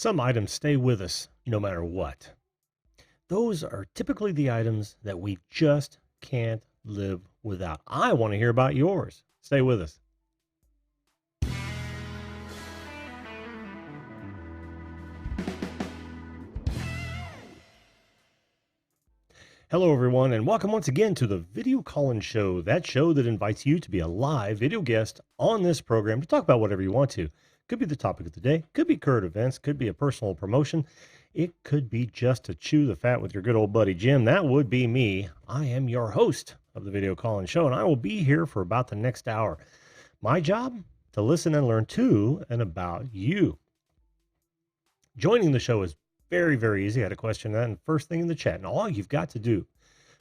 Some items stay with us no matter what. Those are typically the items that we just can't live without. I want to hear about yours. Stay with us. Hello, everyone, and welcome once again to the Video Call-In Show, that show that invites you to be a live video guest on this program to talk about whatever you want to. Could be the topic of the day, could be current events, could be a personal promotion. It could be just to chew the fat with your good old buddy Jim. That would be me. I am your host of the Video Call-In Show, and I will be here for about the next hour. My job? To listen and learn to and about you. Joining the show is very, very easy. I had a question and first thing in the chat. And all you've got to do,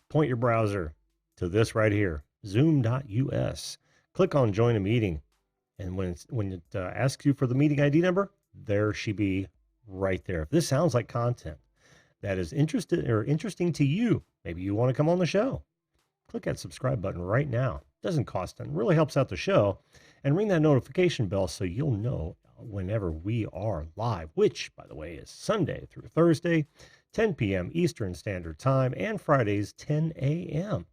point your browser to this right here, zoom.us. Click on join a meeting. And when it asks you for the meeting ID number, there she be right there. If this sounds like content that is interesting to you, maybe you want to come on the show, click that subscribe button right now. Doesn't cost and really helps out the show. And ring that notification bell so you'll know whenever we are live, which, by the way, is Sunday through Thursday, 10 p.m. Eastern Standard Time, and Fridays, 10 a.m.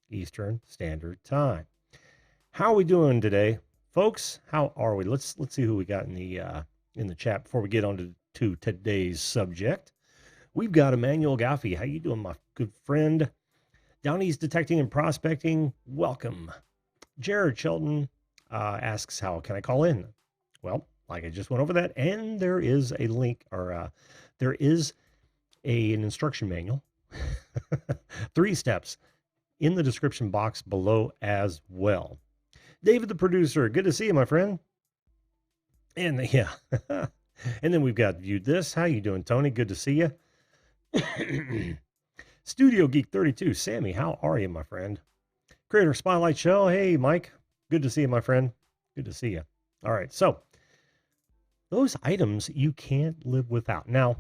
Eastern Standard Time. How are we doing today, folks? How are we? Let's see who we got in the chat before we get on to today's subject. We've got Emmanuel Gaffey. How you doing, my good friend? Downey's Detecting and Prospecting. Welcome. Jared Shelton asks, how can I call in? Well, like I just went over that, and there is a link, or there is an instruction manual, 3 steps in the description box below as well. David, the producer, good to see you, my friend. And yeah, and then we've got Viewed This. How you doing, Tony? Good to see you. Studio Geek 32, Sammy, how are you, my friend? Creator Spotlight Show, hey, Mike, good to see you, my friend. Good to see you. All right, so those items you can't live without. Now,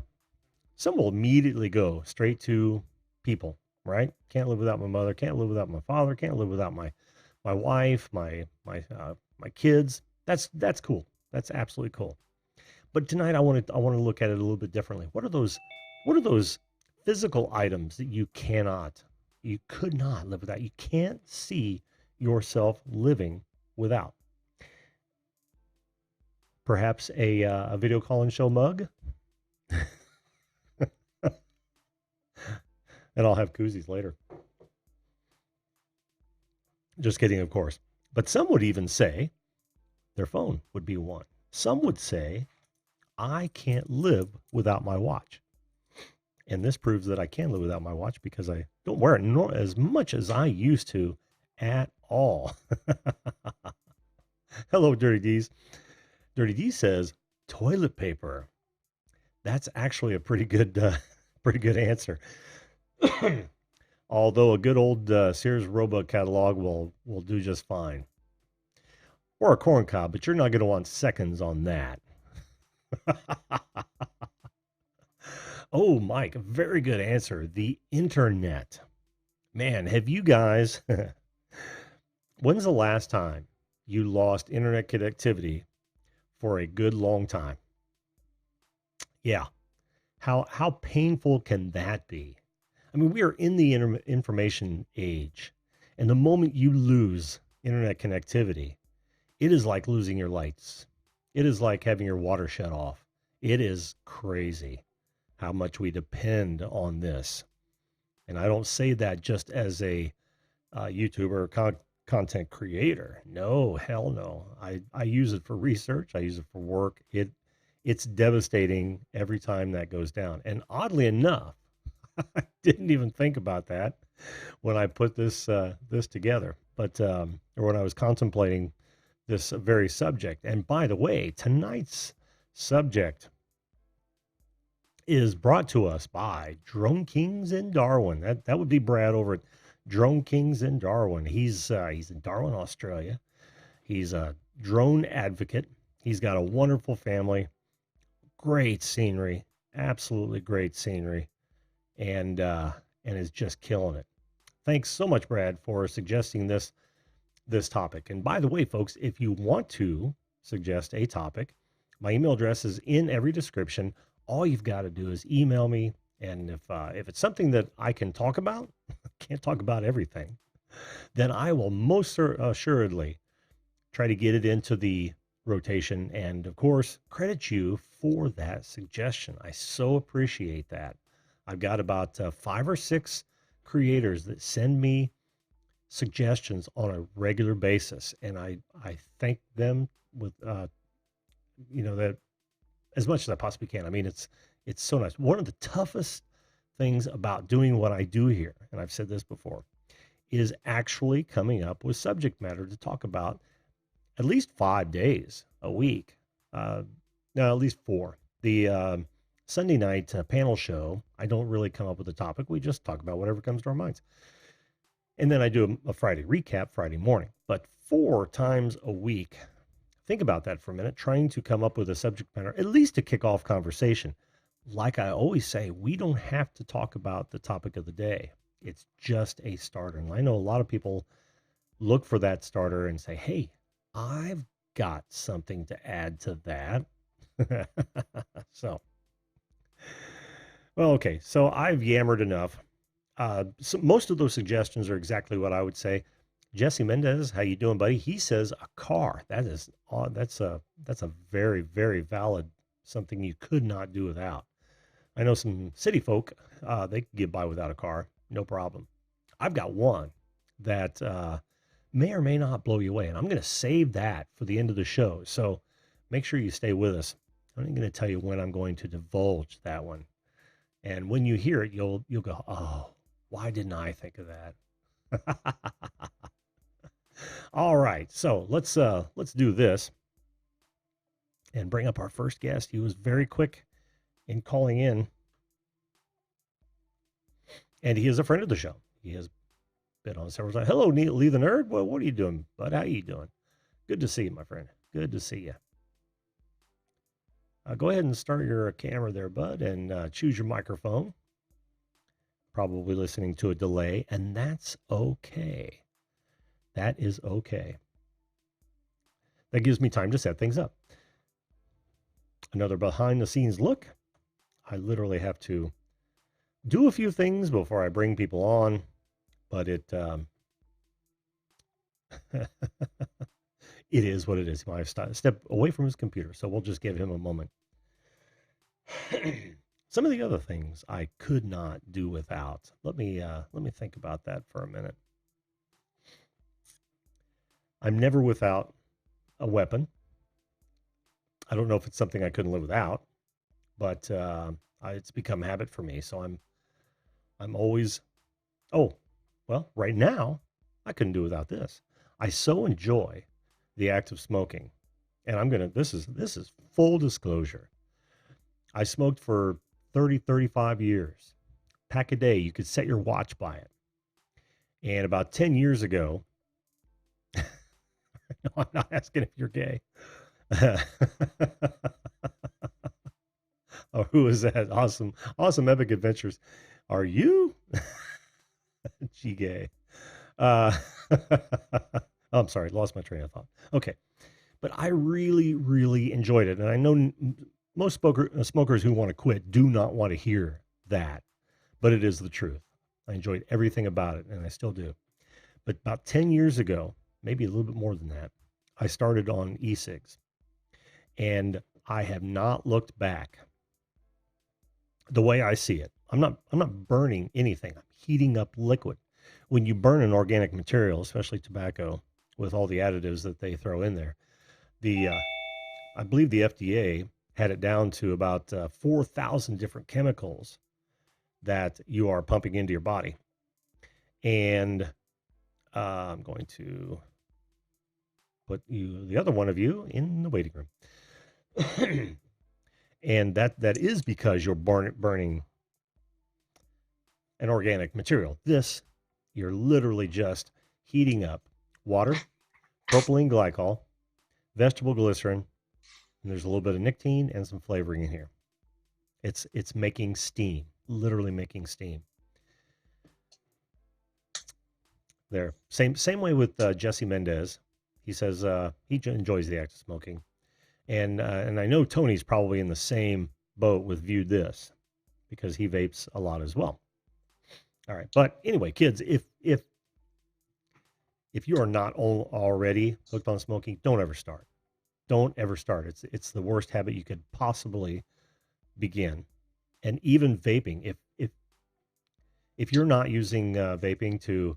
some will immediately go straight to people, right? Can't live without my mother, can't live without my father, can't live without my wife, my kids. That's cool. That's absolutely cool. But tonight I want to look at it a little bit differently. What are those physical items that you could not live without? You can't see yourself living without. Perhaps a video call-in show mug. And I'll have koozies later. Just kidding, of course. But some would even say their phone would be one. Some would say, I can't live without my watch. And this proves that I can live without my watch because I don't wear it as much as I used to at all. Hello, Dirty D's. Dirty D says, toilet paper. That's actually a pretty good answer. Although a good old Sears Roebuck catalog will do just fine. Or a corn cob, but you're not going to want seconds on that. Oh, Mike, very good answer. The internet. Man, have you guys, when's the last time you lost internet connectivity for a good long time? Yeah. How painful can that be? I mean, we are in the information age, and the moment you lose internet connectivity, it is like losing your lights. It is like having your water shut off. It is crazy how much we depend on this. And I don't say that just as a YouTuber content creator. No, hell no. I use it for research. I use it for work. It's devastating every time that goes down. And oddly enough, I didn't even think about that when I put this together, but or when I was contemplating this very subject. And by the way, tonight's subject is brought to us by Drone Kings in Darwin. That would be Brad over at Drone Kings in Darwin. He's in Darwin, Australia. He's a drone advocate. He's got a wonderful family, great scenery, absolutely great scenery, and is just killing it. Thanks so much, Brad, for suggesting this topic. And by the way, folks, if you want to suggest a topic, my email address is in every description. all you've got to do is email me. And if it's something that I can talk about, can't talk about everything, then I will most assuredly try to get it into the rotation. And of course, credit you for that suggestion. I so appreciate that. I've got about 5 or 6 creators that send me suggestions on a regular basis, and I thank them with that as much as I possibly can. I mean, it's so nice. One of the toughest things about doing what I do here, and I've said this before, is actually coming up with subject matter to talk about at least 5 days a week. Uh, no, at least 4. The Sunday night panel show, I don't really come up with a topic. We just talk about whatever comes to our minds. And then I do a Friday recap Friday morning. But 4 times a week, think about that for a minute, trying to come up with a subject matter, at least to kick off conversation. Like I always say, we don't have to talk about the topic of the day. It's just a starter. And I know a lot of people look for that starter and say, hey, I've got something to add to that. So, well, okay. So I've yammered enough. So most of those suggestions are exactly what I would say. Jesse Mendez, how you doing, buddy? He says a car. That's a very, very valid something you could not do without. I know some city folk, they could get by without a car, no problem. I've got one that may or may not blow you away, and I'm going to save that for the end of the show. So make sure you stay with us. I'm going to tell you when I'm going to divulge that one, and when you hear it, you'll go, oh, why didn't I think of that? All right, so let's do this and bring up our first guest. He was very quick in calling in, and he is a friend of the show. He has been on several times. Hello, Lee the Nerd. Well, what are you doing, bud? How you doing? Good to see you, my friend. Good to see you. Go ahead and start your camera there, bud, and choose your microphone. Probably listening to a delay, and that's okay. That is okay. That gives me time to set things up. Another behind the scenes look. I literally have to do a few things before I bring people on, but it it is what it is. I step away from his computer, so we'll just give him a moment. Some of the other things I could not do without. Let me think about that for a minute. I'm never without a weapon. I don't know if it's something I couldn't live without, but it's become habit for me. So I'm always, oh, well, right now I couldn't do without this. I so enjoy the act of smoking, and this is full disclosure. I smoked for 35 years. Pack a day. You could set your watch by it. And about 10 years ago, no, I'm not asking if you're gay. Oh, who is that? Awesome epic adventures. Are you? Gee, gay. Oh, I'm sorry, lost my train of thought. Okay, but I really, really enjoyed it, and I know most smokers who want to quit do not want to hear that, but it is the truth. I enjoyed everything about it, and I still do. But about 10 years ago, maybe a little bit more than that, I started on e-cigs, and I have not looked back. The way I see it, I'm not burning anything. I'm heating up liquid. When you burn an organic material, especially tobacco, with all the additives that they throw in there, I believe the FDA had it down to about 4,000 different chemicals that you are pumping into your body. And I'm going to put the other one of you in the waiting room. And that is because you're burning an organic material. You're literally just heating up water, propylene glycol, vegetable glycerin, and there's a little bit of nicotine and some flavoring in here. It's making steam, literally making steam. There, same way with Jesse Mendez. He says he enjoys the act of smoking, and I know Tony's probably in the same boat with Viewed This because he vapes a lot as well. All right, but anyway, kids, if you are not already hooked on smoking, don't ever start. Don't ever start. It's the worst habit you could possibly begin. And even vaping, if you're not using vaping to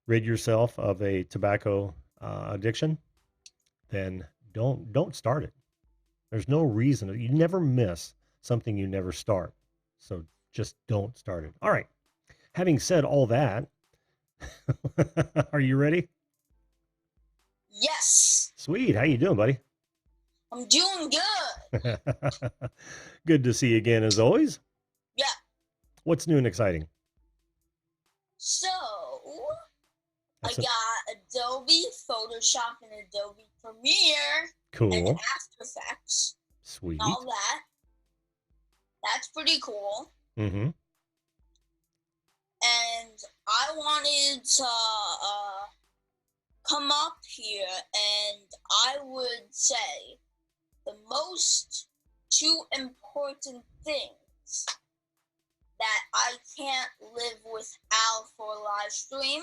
rid yourself of a tobacco addiction, then don't start it. There's no reason. You never miss something you never start. So just don't start it. All right. Having said all that, are you ready? Yes, Sweet. How you doing, buddy? I'm doing good. Good to see you again as always. Yeah. What's new and exciting? So I That's a got Adobe Photoshop and Adobe Premiere and cool. After Effects and all Sweet. that. That's pretty cool. Mm-hmm. And I wanted to come up here and I would say the most two important things that I can't live without for a live stream.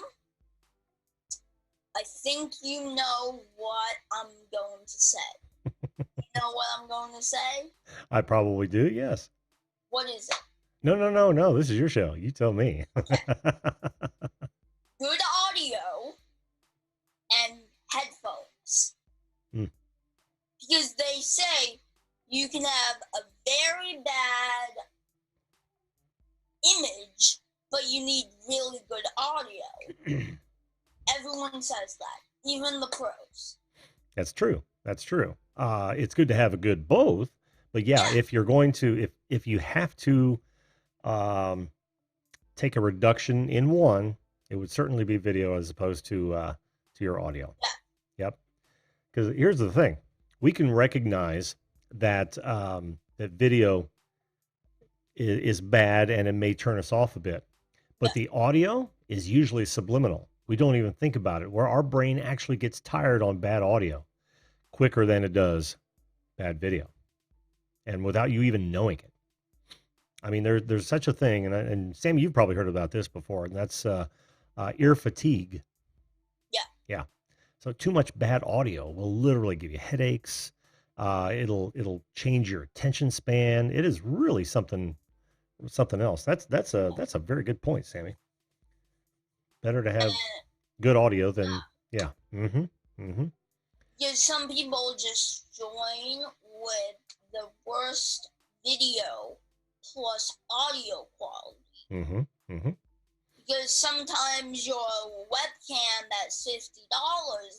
I think you know what I'm going to say. You know what I'm going to say? I probably do, yes. What is it? No. This is your show. You tell me. Okay. Good audio and headphones. Mm. Because they say you can have a very bad image, but you need really good audio. Everyone says that, even the pros. That's true. That's true. It's good to have a good both, but yeah, if you're going to, if you have to take a reduction in one, it would certainly be video as opposed to your audio. Yeah. Yep. Because here's the thing, we can recognize that that video is bad and it may turn us off a bit, but the audio is usually subliminal. We don't even think about it, where our brain actually gets tired on bad audio quicker than it does bad video, and without you even knowing it. I mean, there's such a thing, and Sammy, you've probably heard about this before, and that's ear fatigue. Yeah. Yeah. So too much bad audio will literally give you headaches. It'll change your attention span. It is really something else. That's a very good point, Sammy. Better to have good audio than yeah. Mm-hmm. Mm-hmm. Yeah, some people just join with the worst video plus audio quality. Mm-hmm. Mm-hmm. Because sometimes your webcam that's $50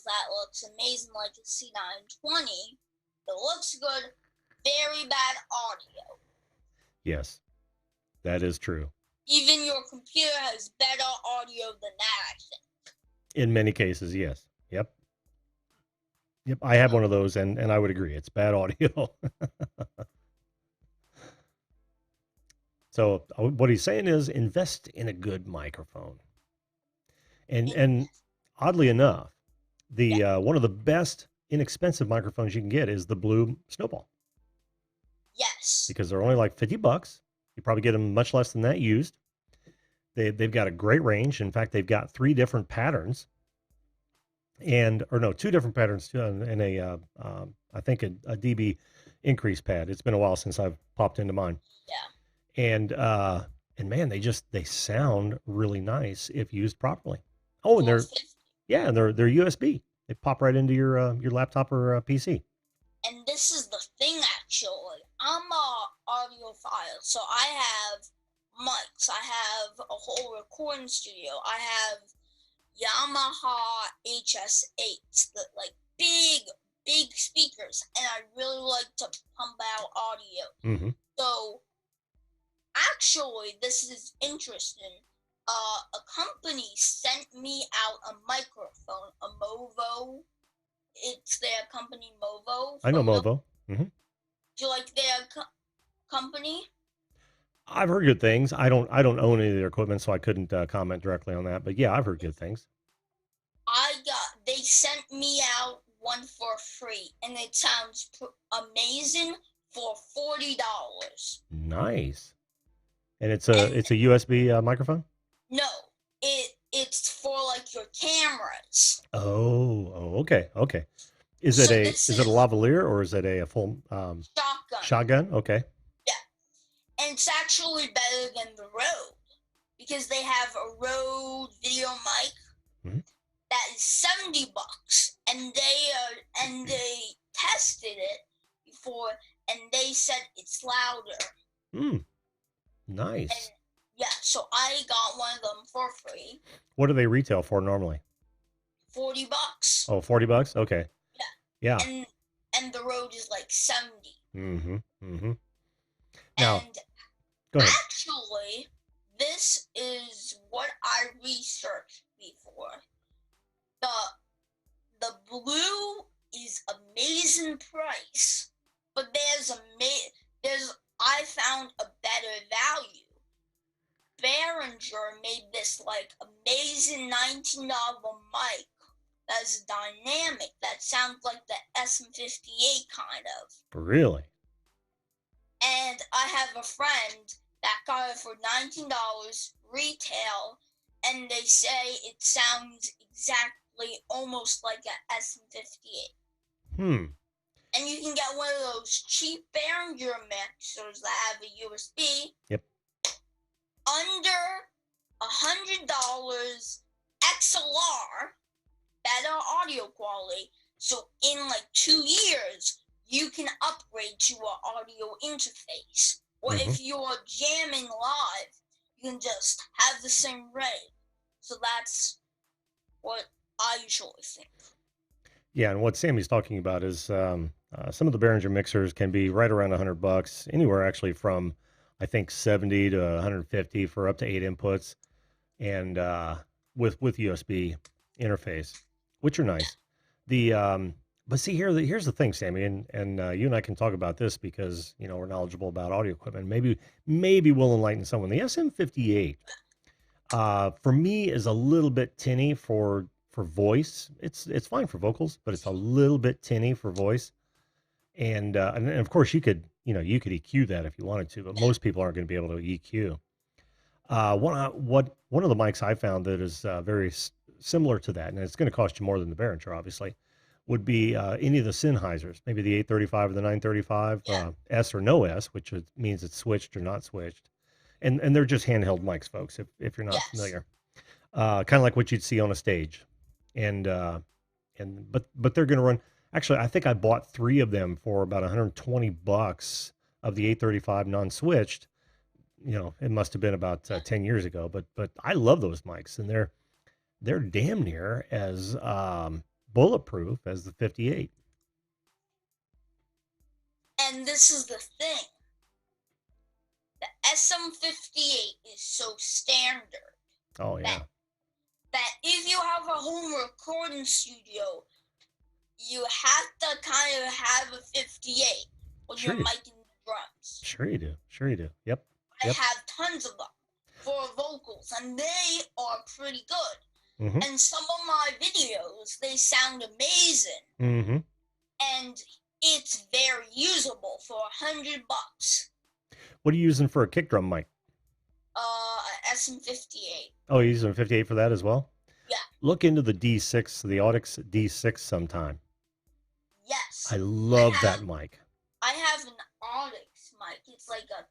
that looks amazing, like a C920, it looks good, very bad audio. Yes, that is true. Even your computer has better audio than that, I think. In many cases, yes. Yep. Yep. I have one of those, and I would agree. It's bad audio. So what he's saying is invest in a good microphone. And oddly enough, the one of the best inexpensive microphones you can get is the Blue Snowball. Yes. Because they're only like $50. You probably get them much less than that used. They've got a great range. In fact, they've got 3 different patterns, or no, 2 different patterns, and I think a dB increase pad. It's been a while since I've popped into mine. Yeah. And man, they sound really nice if used properly. Oh, and they're USB. They pop right into your laptop or PC. And this is the thing, actually. I'm a audiophile, so I have mics. I have a whole recording studio. I have Yamaha HS8s, the big speakers, and I really like to pump out audio. Mm-hmm. So actually, this is interesting. A company sent me out a microphone, a Movo. It's their company, Movo. I know Movo. Mm-hmm. Do you like their company? I've heard good things. I don't own any of their equipment, so I couldn't comment directly on that. But yeah, I've heard good things. They sent me out one for free, and it sounds amazing for $40. Nice. And it's And a USB microphone? no, it's for like your cameras. Oh, okay, okay. Is it So a this is it a is lavalier or is it a full shotgun. shotgun? Okay. Yeah. And it's actually better than the Rode because they have a Rode video mic Mhm. that is $70, and they tested it before, and they said it's louder. Mm, And nice. yeah, so I got one of them for free, What do they retail for normally? $40. Oh, $40? Okay. Yeah, Yeah. and the Rode is like 70. Mm-hmm. Mm-hmm. Now, And go ahead. actually, this is what I researched before. The the blue is amazing price, but there's I found a better value. Behringer made this like amazing $19 mic that's dynamic that sounds like the SM58 kind of. Really? And I have a friend that got it for $19 retail, and they say it sounds exactly almost like a SM58. Hmm. And you can get one of those cheap Behringer mixers that have a USB Yep. under $100 XLR, better audio quality. So in like 2 years, you can upgrade to an audio interface. Or Mm-hmm. if you're jamming live, you can just have the same rate. So that's what I usually think. Yeah, and what Sammy's talking about is some of the Behringer mixers can be right around $100, anywhere actually from I think 70 to 150 for up to 8 inputs, and with USB interface, which are nice. The but see here's the thing, Sammy, and you and I can talk about this because we're knowledgeable about audio equipment. Maybe we'll enlighten someone. The SM58 for me is a little bit tinny for voice. It's fine for vocals, but it's a little bit tinny for voice. And of course you could EQ that if you wanted to, but most people aren't going to be able to EQ. One of the mics I found that is very similar to that, and it's going to cost you more than the Behringer, obviously, would be any of the Sennheisers, maybe the 835 or the 935 Yeah. S or no S, which means it's switched or not switched, and they're just handheld mics, folks. If you're not Yes. familiar, kind of like what you'd see on a stage, and they're going to run. Actually, I think I bought three of them for about $120 of the 835 non-switched. It must have been about 10 years ago, but I love those mics, and they're damn near as bulletproof as the 58. And this is the thing. The SM58 is so standard Oh yeah, that if you have a home recording studio, you have to kind of have a 58 when sure you're you, miking the drums. sure you do. Yep, I yep. have tons of them for vocals, and they are pretty good. Mm-hmm. And some of my videos, they sound amazing, Mm-hmm. and it's very usable for $100. What are you using for a kick drum mic? SM58. Oh, you're using a 58 for that as well? Yeah. Look into the D6, the Audix D6 sometime. Yes. I love that mic. I have an Audix mic. It's like a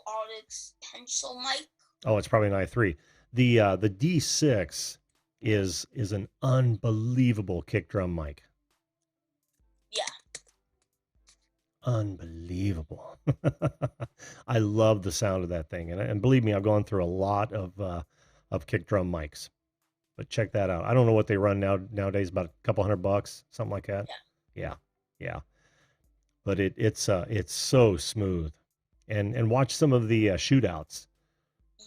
Audix pencil mic. Oh, it's probably an i3. The D6 is an unbelievable kick drum mic. Yeah. Unbelievable. I love the sound of that thing, and believe me, I've gone through a lot of kick drum mics. But check that out. I don't know what they run nowadays, about a couple $100, something like that. Yeah. Yeah. But it's so smooth, and watch some of the shootouts.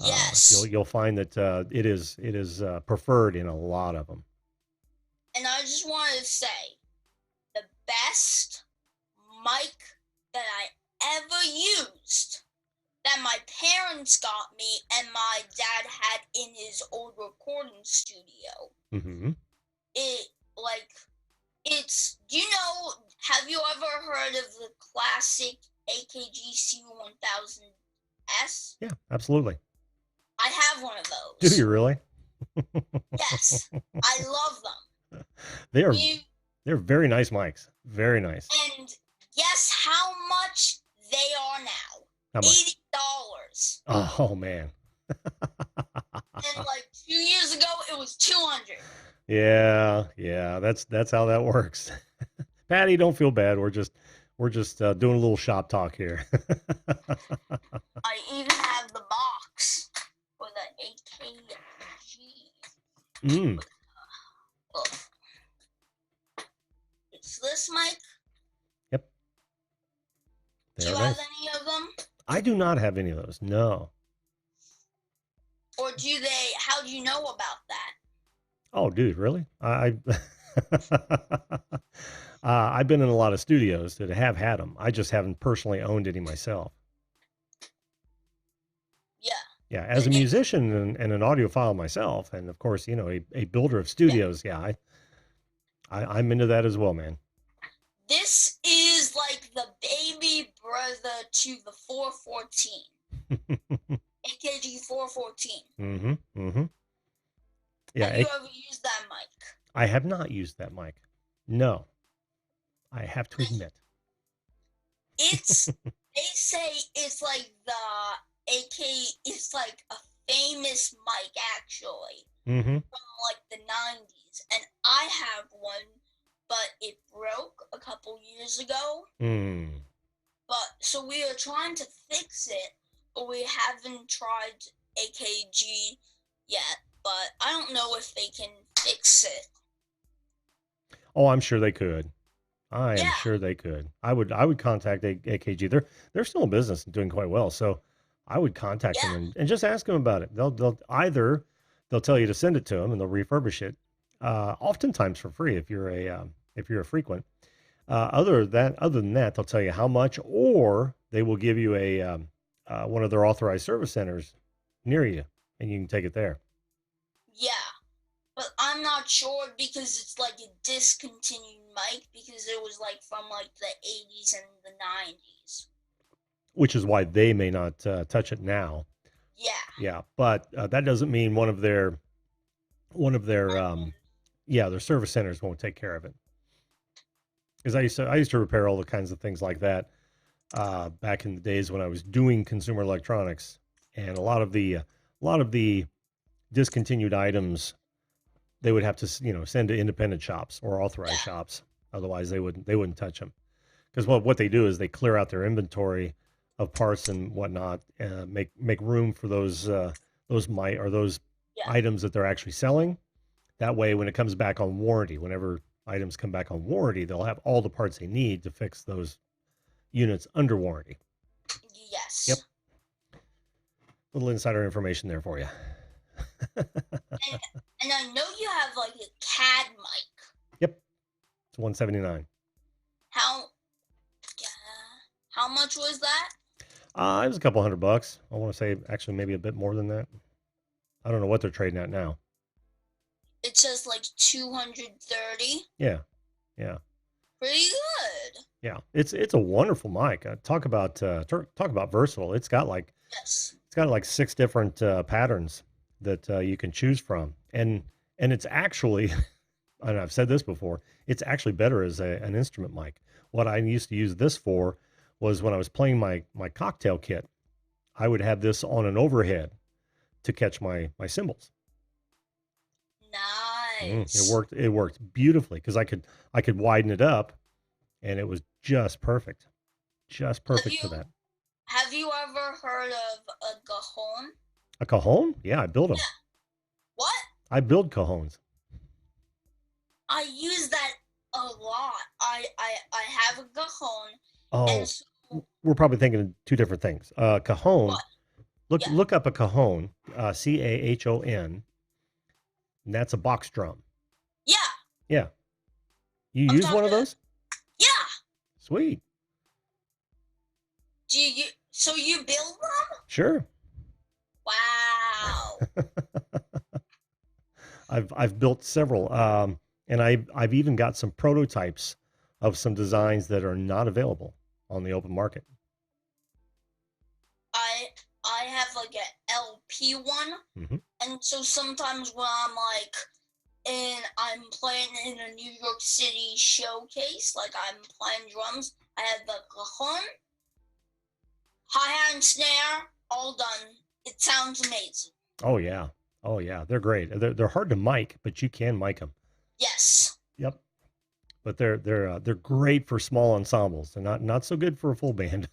Yes. You'll find that it is preferred in a lot of them. And I just wanted to say, the best mic that I ever used, that my parents got me and my dad had in his old recording studio. Mm-hmm. Have you ever heard of the classic AKG C1000S. Yeah, absolutely. I have one of Do those. you really? Yes, I love them. They are You they're very nice mics. Very nice. and guess how much they are now? How much? $80. Oh man. And like 2 years ago, it was 200. Yeah, that's how that works. Patty, don't feel bad. We're just doing a little shop talk here. I even have the box for the AKG. Mm, Look, it's this mic. yep, Do they you are have nice. any of them? I do not have any of those. No. Or do they? How do you know about that? Oh, dude, really? I've been in a lot of studios that have had them. I just haven't personally owned any myself. Yeah. Yeah, as a musician and an audiophile myself, and of course, a builder of studios. Yeah, I'm into that as well, man. This is like the baby brother to the 414. AKG 414. Mm-hmm. Yeah, Have you ever used that mic? I have not used that mic. No, I have to admit. They say it's like the it's like a famous mic actually Mm-hmm. from like the 90s. And I have one, but it broke a couple years ago. Mm. But so we are trying to fix it, but we haven't tried AKG yet. But I don't know if they can fix it. Oh, I'm sure they could. I am Yeah. sure they could. I would contact AKG. They're still in business and doing quite well. So I would contact them Yeah. and just ask them about it. They'll either they'll tell you to send it to them and they'll refurbish it, oftentimes for free if you're a frequent. Other than that, they'll tell you how much, or they will give you one of their authorized service centers near you, and you can take it there. Yeah. But I'm not sure because it's like a discontinued mic because it was like from like the 80s and the 90s. Which is why they may not touch it now. Yeah. Yeah, but that doesn't mean one of their service centers won't take care of it. Because I used to repair all the kinds of things like that back in the days when I was doing consumer electronics, and a lot of the discontinued items they would have to send to independent shops or authorized shops. Otherwise, they wouldn't touch them. Because what they do is they clear out their inventory of parts and whatnot, make room for those Yeah. items that they're actually selling. That way, when it comes back on warranty, whenever items come back on warranty, they'll have all the parts they need to fix those units under warranty. Yes. Yep. Little insider information there for you. And I know you have like a CAD mic. Yep. It's 179. How much was that? It was a couple $100. I want to say actually maybe a bit more than that. I don't know what they're trading at now. It says like 230. Yeah. Pretty good. Yeah. It's a wonderful mic. Talk about versatile. It's got like Yes. 6 different patterns that you can choose from, and it's actually, and I've said this before, it's actually better as an instrument mic. What I used to use this for was when I was playing my cocktail kit, I would have this on an overhead to catch my cymbals. Nice. It worked beautifully because I could widen it up, and it was just perfect for that. Have you ever heard of a cajon? A cajon? Yeah, I build them. Yeah. What? I build cajons. I use that a lot. I have a cajon. Oh, And so, we're probably thinking of two different things. Cajon. what? Look up a cajon. CAHON. And that's a box drum. Yeah. Yeah. You I'm use one talking of those? Yeah. Sweet. So you build them? Sure. Wow. I've built several, and I've even got some prototypes of some designs that are not available on the open market. P1. Mm-hmm. And so sometimes when I'm playing in a New York City showcase, like I'm playing drums, I have the cajon, hi-hat and snare, all done. It sounds amazing. Oh yeah. Oh yeah. They're great. They're hard to mic, but you can mic them. Yes. Yep. But they're great for small ensembles. They're not so good for a full band,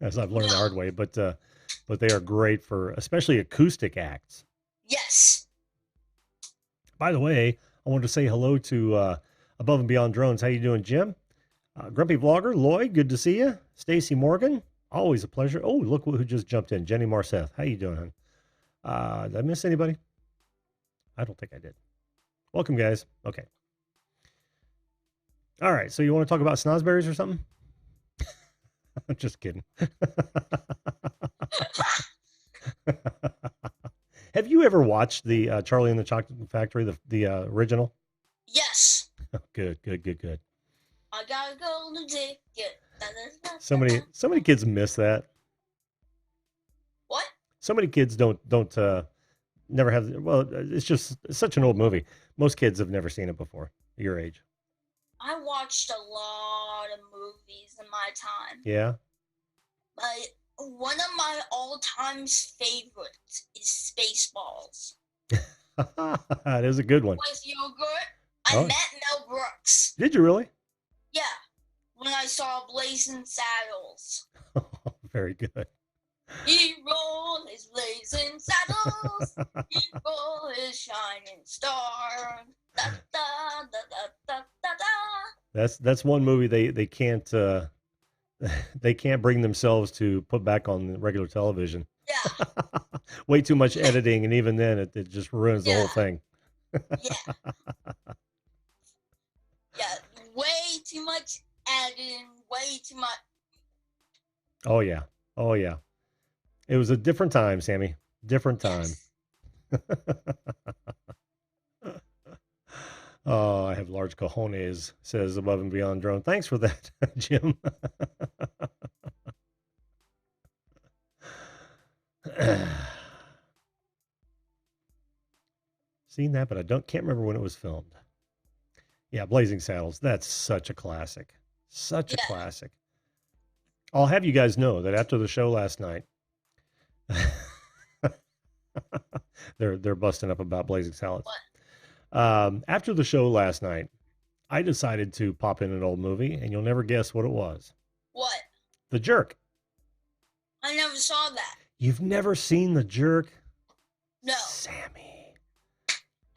as I've learned the hard No. way. But they are great for especially acoustic acts. Yes. By the way, I wanted to say hello to Above and Beyond Drones. How you doing, Jim? Grumpy Vlogger, Lloyd, good to see you. Stacy Morgan, always a pleasure. Oh, look who just jumped in. Jenny Marceth. How you doing, hon? Did I miss anybody? I don't think I did. Welcome, guys. Okay. All right. So you want to talk about snozberries or something? I'm just kidding. Have you ever watched the Charlie and the Chocolate Factory, the original? Yes. Good. I got a golden ticket. So many kids miss that. What? So many kids don't never have. Well, it's just such an old movie. Most kids have never seen it before. Your age. I watched a lot of movies in my time. Yeah. One of my all-time favorites is Spaceballs. That is a good one. With yogurt, I met Mel Brooks. Did you really? Yeah, when I saw Blazing Saddles. Very good. Hero is blazing saddles. Hero is shining star. Da, da, da, da, da, da, da. That's one movie they can't they can't bring themselves to put back on regular television. Yeah. Way too much editing, and even then it just ruins the whole thing. Yeah. Yeah, way too much editing, way too much. Oh yeah. It was a different time, Sammy. Different time. Yes. Oh, I have large cojones, says Above and Beyond Drone. Thanks for that, Jim. Seen that, but I can't remember when it was filmed. Yeah, Blazing Saddles. That's such a classic. Such a classic. I'll have you guys know that after the show last night, they're busting up about Blazing Saddles. After the show last night, I decided to pop in an old movie, and you'll never guess what it was. What? The Jerk. I never saw that. You've never seen The Jerk? No. Sammy.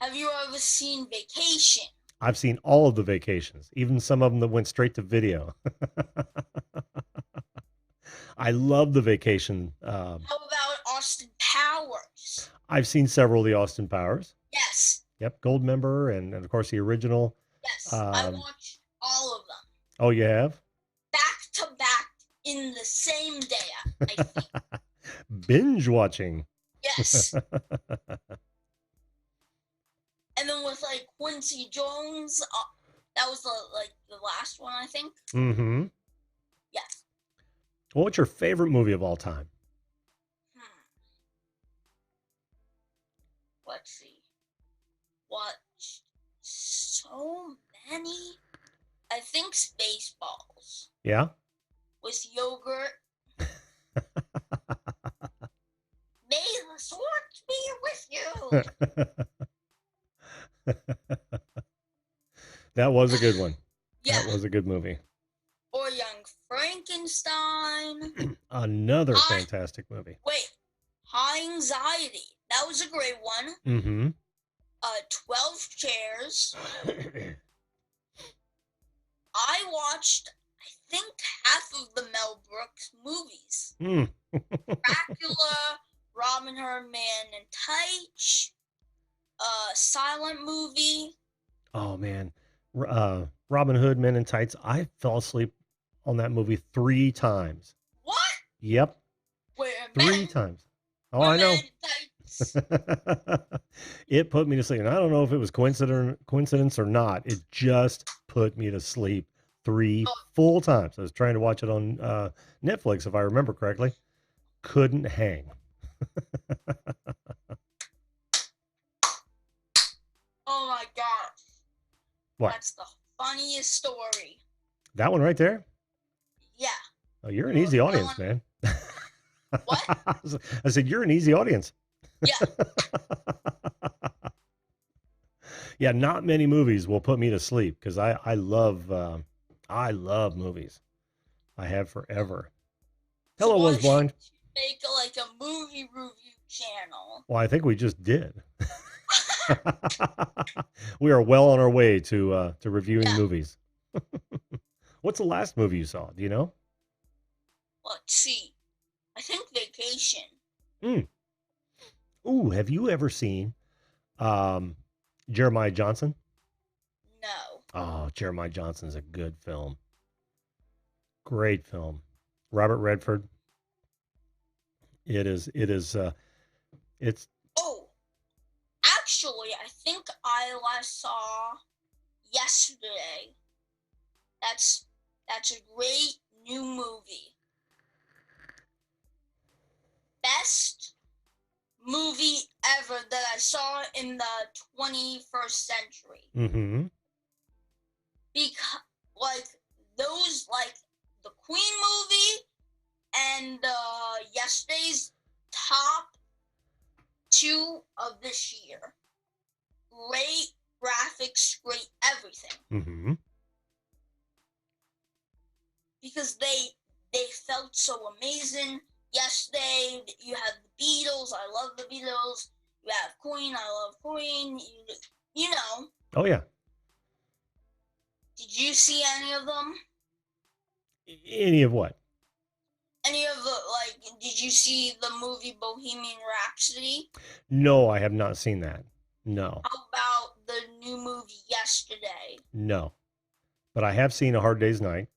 Have you ever seen Vacation? I've seen all of the Vacations, even some of them that went straight to video. I love The Vacation. How about Austin Powers? I've seen several of the Austin Powers. Yes. Yep, Gold Member and of course the original. Yes, I watched all of them. Oh, you have? Back to back in the same day, I think. Binge watching. Yes. And then with like Quincy Jones, that was the last one, I think. Mm-hmm. Yeah. Well, what's your favorite movie of all time? Let's see. Watched so many. I think Spaceballs. Yeah? With yogurt. May the sword be with you. That was a good one. Yeah. That was a good movie. Or Young Frankenstein. Another fantastic movie. Wait. High Anxiety. That was a great one. Mm-hmm. 12 Chairs. I watched, I think, half of the Mel Brooks movies. Dracula, Robin Hood Man in Tights, silent movie. Oh, man. Robin Hood, Men in Tights. I fell asleep on that movie 3 times. What? Yep. Wait, 3 times. Oh, I know. It put me to sleep. And I don't know if it was coincidence or not. It just put me to sleep 3 full times. I was trying to watch it on Netflix, if I remember correctly. Couldn't hang. Oh my gosh. What? That's the funniest story. That one right there? Yeah. Oh, you're an The easy audience, villain. man. What? I said, you're an easy audience. Yeah. Yeah, not many movies will put me to sleep because I love movies. I have forever. So Hello, why was don't you blind. make like a movie review channel? Well, I think we just did. We are well on our way to reviewing Yeah. movies. What's the last movie you saw? Do you know? Let's see. I think Vacation. Mm. Ooh, have you ever seen um, Jeremiah Johnson? No. Oh, Jeremiah Johnson's a good film. Great film. Robert Redford. It is. It is. It's. Oh, actually, I think I last saw yesterday. That's a great new movie. Best movie ever that I saw in the 21st century. Mm-hmm. Because like those like the Queen movie and yesterday's top two of this year. Great graphics, great everything. Mm-hmm. Because they felt so amazing. Yesterday you had the Beatles, I love the Beatles. You have Queen, I love Queen. You know. Oh yeah. Did you see any of them? Any of what? Any of the did you see the movie Bohemian Rhapsody? No, I have not seen that. No, How about the new movie Yesterday? no. But I have seen A Hard Day's Night.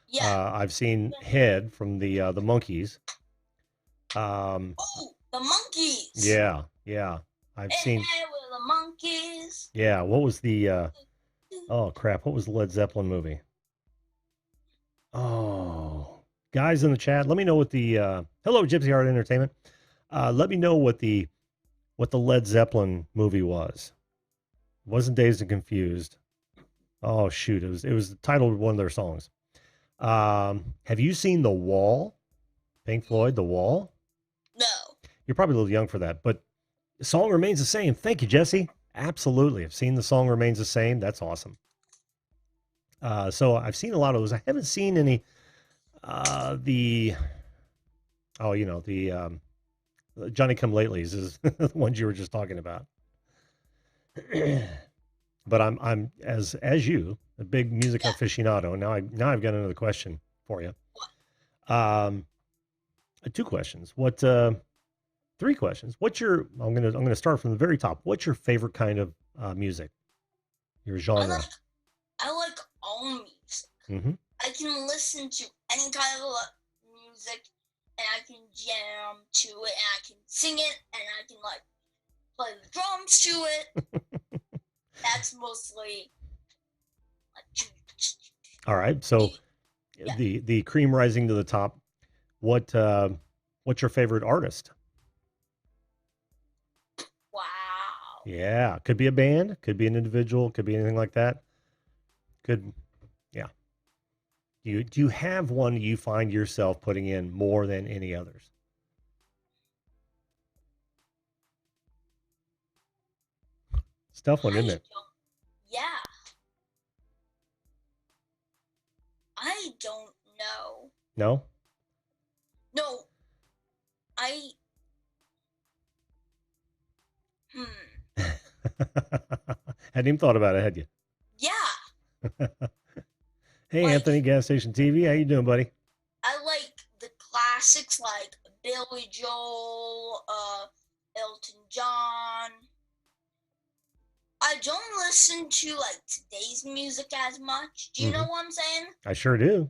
Yeah. I've seen Head from the Monkees. Oh, the Monkees. Yeah, yeah. I've seen. With the Monkees. Yeah. What was the? Oh crap! What was the Led Zeppelin movie? Oh, guys in the chat, let me know what the. Hello, Gypsy Heart Entertainment. Let me know what the Led Zeppelin movie was. It wasn't Dazed and Confused. Oh shoot! It was titled one of their songs. Have you seen The Wall? Pink Floyd, The Wall? No. You're probably a little young for that, but the song remains the same. Thank you, Jesse. Absolutely. I've seen The Song Remains the Same. That's awesome. So I've seen a lot of those. I haven't seen any, the Johnny Come Latelys is the ones you were just talking about. But I'm as you, a big music Yeah. aficionado. Now I've got another question for you. Two questions. Three questions. I'm gonna start from the very top. What's your favorite kind of music? Your genre? I like all music. Mm-hmm. I can listen to any kind of music, and I can jam to it, and I can sing it, and I can like play the drums to it. That's mostly like. All right. So Yeah. the cream rising to the top. What's your favorite artist? Wow. Yeah, could be a band, could be an individual, could be anything like that. Could, yeah. Do you have one you find yourself putting in more than any others? It's a tough one, isn't it? Yeah. I don't know. No? No. Hadn't even thought about it, had you? Yeah. Hey, Like, Anthony, Gas Station TV. How you doing, buddy? I like the classics like Billy Joel, Elton John. I don't listen to like today's music as much. Do you know what I'm saying? I sure do.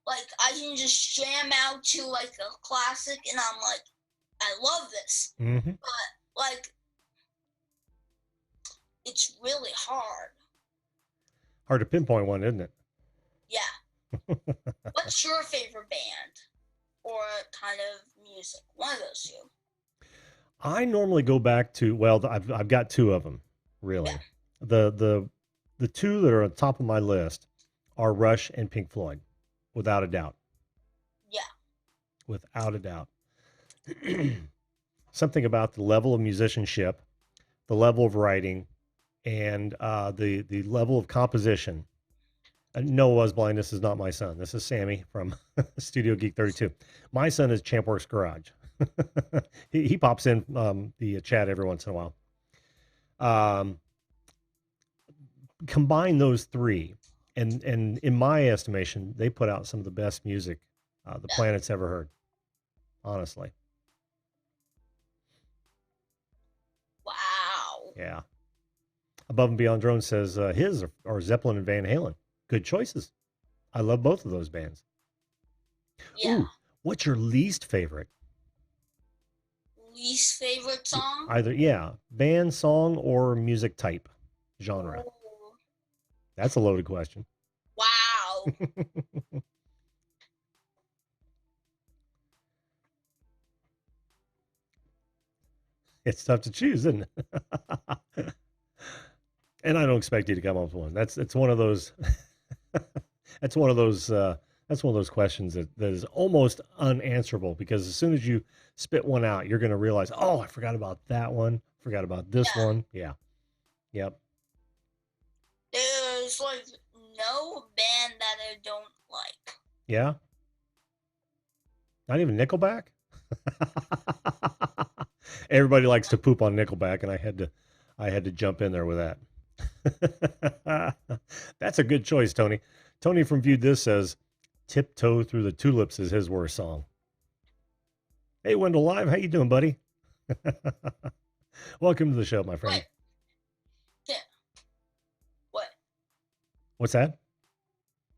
Like I can just jam out to like a classic, and I'm like, I love this. Mm-hmm. But like, it's really hard. Hard to pinpoint one, isn't it? Yeah. What's your favorite band or kind of music? One of those two. I normally go back to, well, I've got two of them, Yeah, really. The two that are on top of my list are Rush and Pink Floyd, without a doubt. yeah, Without a doubt. Something about the level of musicianship, the level of writing, and the level of composition. Noah was blind. This is not my son. This is Sammy from Studio Geek 32. My son is Champworks Garage. He pops in the chat every once in a while. Um, combine those three, and in my estimation, they put out some of the best music the yeah. planet's ever heard. Honestly, Wow. yeah. Above and Beyond Drone says his are Zeppelin and Van Halen. Good choices. I love both of those bands. Yeah. Ooh, what's your least favorite? Least favorite song? Either, yeah, band, song, or music type, genre. Oh, That's a loaded question. wow. It's tough to choose, isn't it? And I don't expect you to come up with one. That's it's one of those. That's one of those. That's one of those questions that is almost unanswerable because as soon as you spit one out, you're going to realize, oh, I forgot about that one. Forgot about this Yeah. one. Yeah. Yep. There's like no band that I don't like. Yeah. Not even Nickelback. Everybody likes to poop on Nickelback, and I had to jump in there with that. That's a good choice, Tony. Tony from Viewed This says, "Tiptoe Through the Tulips" is his worst song. Hey, Wendell Live, how you doing, buddy? Welcome to the show, my friend. What? Yeah. What? What's that?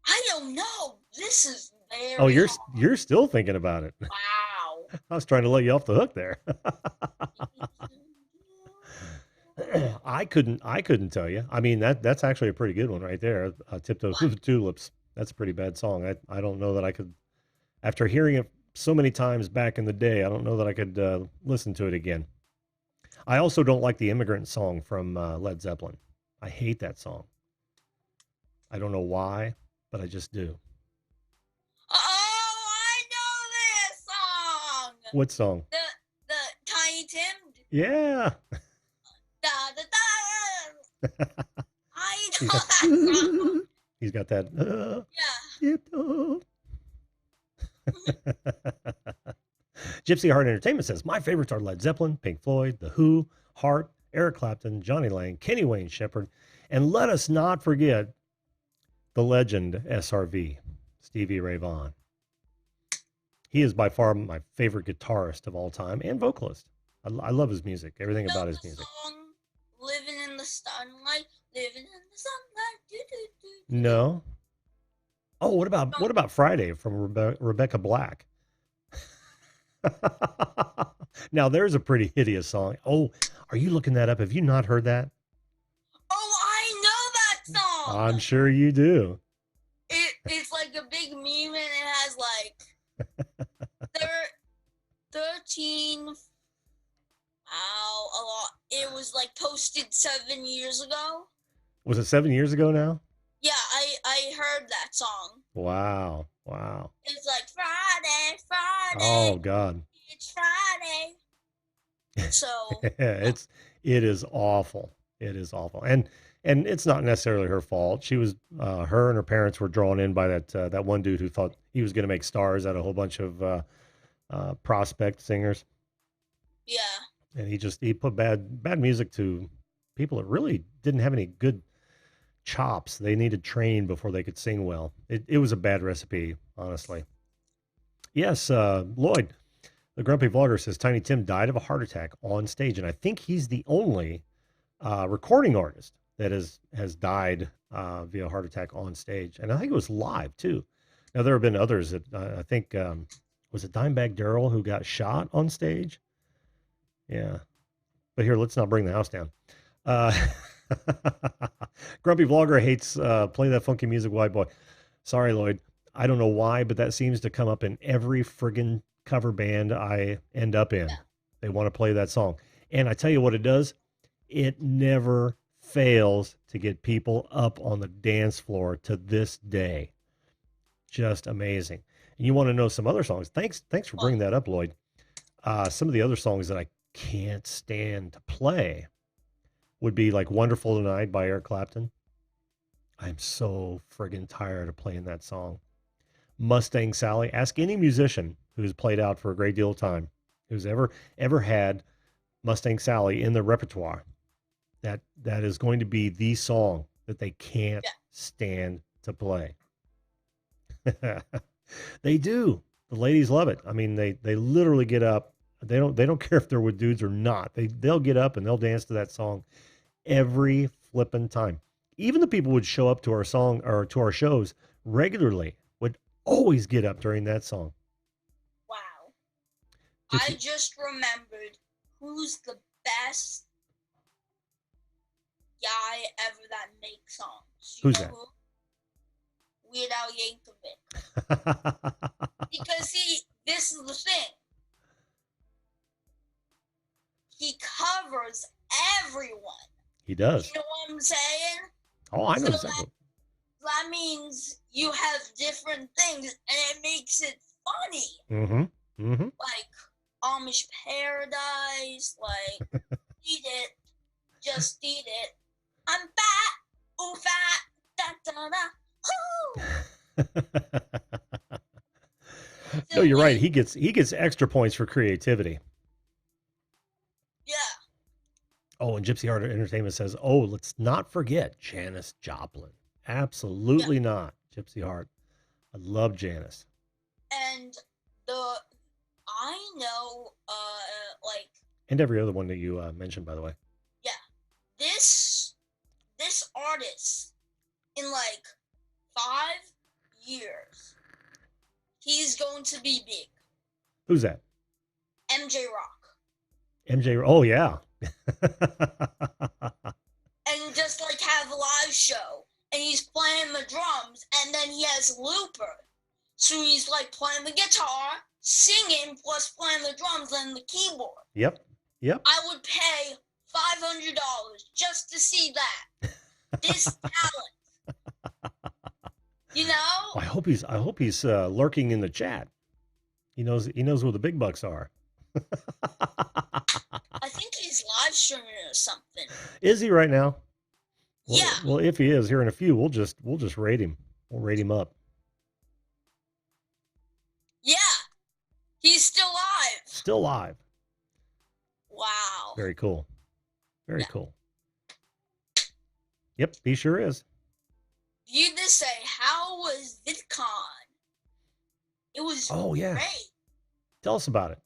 I don't know. This is very Oh, hard. you're still thinking about it. Wow. I was trying to let you off the hook there. I couldn't tell you. I mean that's actually a pretty good one right there. Tiptoe Through the Tulips. That's a pretty bad song. I don't know that I could, after hearing it so many times back in the day, I don't know that I could listen to it again. I also don't like the Immigrant Song from Led Zeppelin. I hate that song. I don't know why, but I just do. Oh, I know this song. What song? The Tiny Tim. Yeah. Da da da. I know He's got, that song. he's got that. Yeah. Tiptoe. Gypsy Heart Entertainment says, my favorites are Led Zeppelin, Pink Floyd, The Who, Heart, Eric Clapton, Johnny Lang, Kenny Wayne Shepherd, and let us not forget the legend SRV, Stevie Ray Vaughan. He is by far my favorite guitarist of all time and vocalist. I love his music, everything about his music. Song, living in the sunlight, living in the sunlight. Do, do, do, do. No. Oh, what about Friday from Rebecca Black? Now there's a pretty hideous song. Oh, are you looking that up? Have you not heard that? Oh, I know that song. I'm sure you do. It's like a big meme and it has like 13. Wow, a lot. It was like posted 7 years ago. Was it 7 years ago now? Yeah, I heard that song. Wow. Wow. It's like Friday, Friday. Oh God. It's Friday. So it is awful. It is awful. And it's not necessarily her fault. She was her and her parents were drawn in by that one dude who thought he was going to make stars out of a whole bunch of prospect singers. yeah. And he put bad music to people that really didn't have any good chops. They needed trained before they could sing well. It was a bad recipe, honestly. Yes, Lloyd, the grumpy vlogger says Tiny Tim died of a heart attack on stage, and I think he's the only recording artist that has died via heart attack on stage, and I think it was live too. Now there have been others that I think was it Dimebag Darrell who got shot on stage. Yeah, but here, let's not bring the house down. Grumpy Vlogger hates play that funky music, white boy. Sorry, Lloyd. I don't know why, but that seems to come up in every friggin' cover band I end up in. Yeah. They want to play that song. And I tell you what it does, it never fails to get people up on the dance floor to this day. Just amazing. And you want to know some other songs? Thanks for What? bringing that up, Lloyd. Some of the other songs that I can't stand to play would be like Wonderful Tonight by Eric Clapton. I'm so friggin' tired of playing that song. Mustang Sally. Ask any musician who's played out for a great deal of time, who's ever had Mustang Sally in their repertoire. That is going to be the song that they can't Yeah. stand to play. They do. The ladies love it. I mean, they literally get up. They don't care if they're with dudes or not. They'll get up and they'll dance to that song every flippin' time. Even the people would show up to our song or to our shows regularly would always get up during that song. Wow. If I you- just remembered who's the best guy ever that makes songs. You Who's know that? who? Weird Al Yankovic. Because this is the thing. He covers everyone. He does. You know what I'm saying? Oh, I know So exactly. that means you have different things, and it makes it funny. Mm-hmm. Mm-hmm. Like Amish Paradise, like eat it, just eat it. I'm fat, ooh fat, da da da, whoo. No, you're right. He gets extra points for creativity. Yeah. Oh, and Gypsy Heart Entertainment says, "Oh, let's not forget Janis Joplin." Absolutely not, Gypsy Heart. I love Janis. And I know, like And every other one that you mentioned, by the way. this artist in like 5 years, he's going to be big. Who's that? MJ Rock. MJ. Oh, yeah. And just like have a live show, and he's playing the drums, and then he has looper. So he's like playing the guitar, singing, plus playing the drums and the keyboard. Yep. I would pay $500 just to see that. This talent. You know? I hope he's lurking in the chat. He knows where the big bucks are. I think he's live streaming or something. Is he right now? Well, Yeah. Well, if he is, here in a few, we'll just rate him. We'll rate him up. Yeah. He's still live. Still live. Wow. Very cool. Very cool. Yep, he sure is. You just say, how was VidCon? It was great. Tell us about it.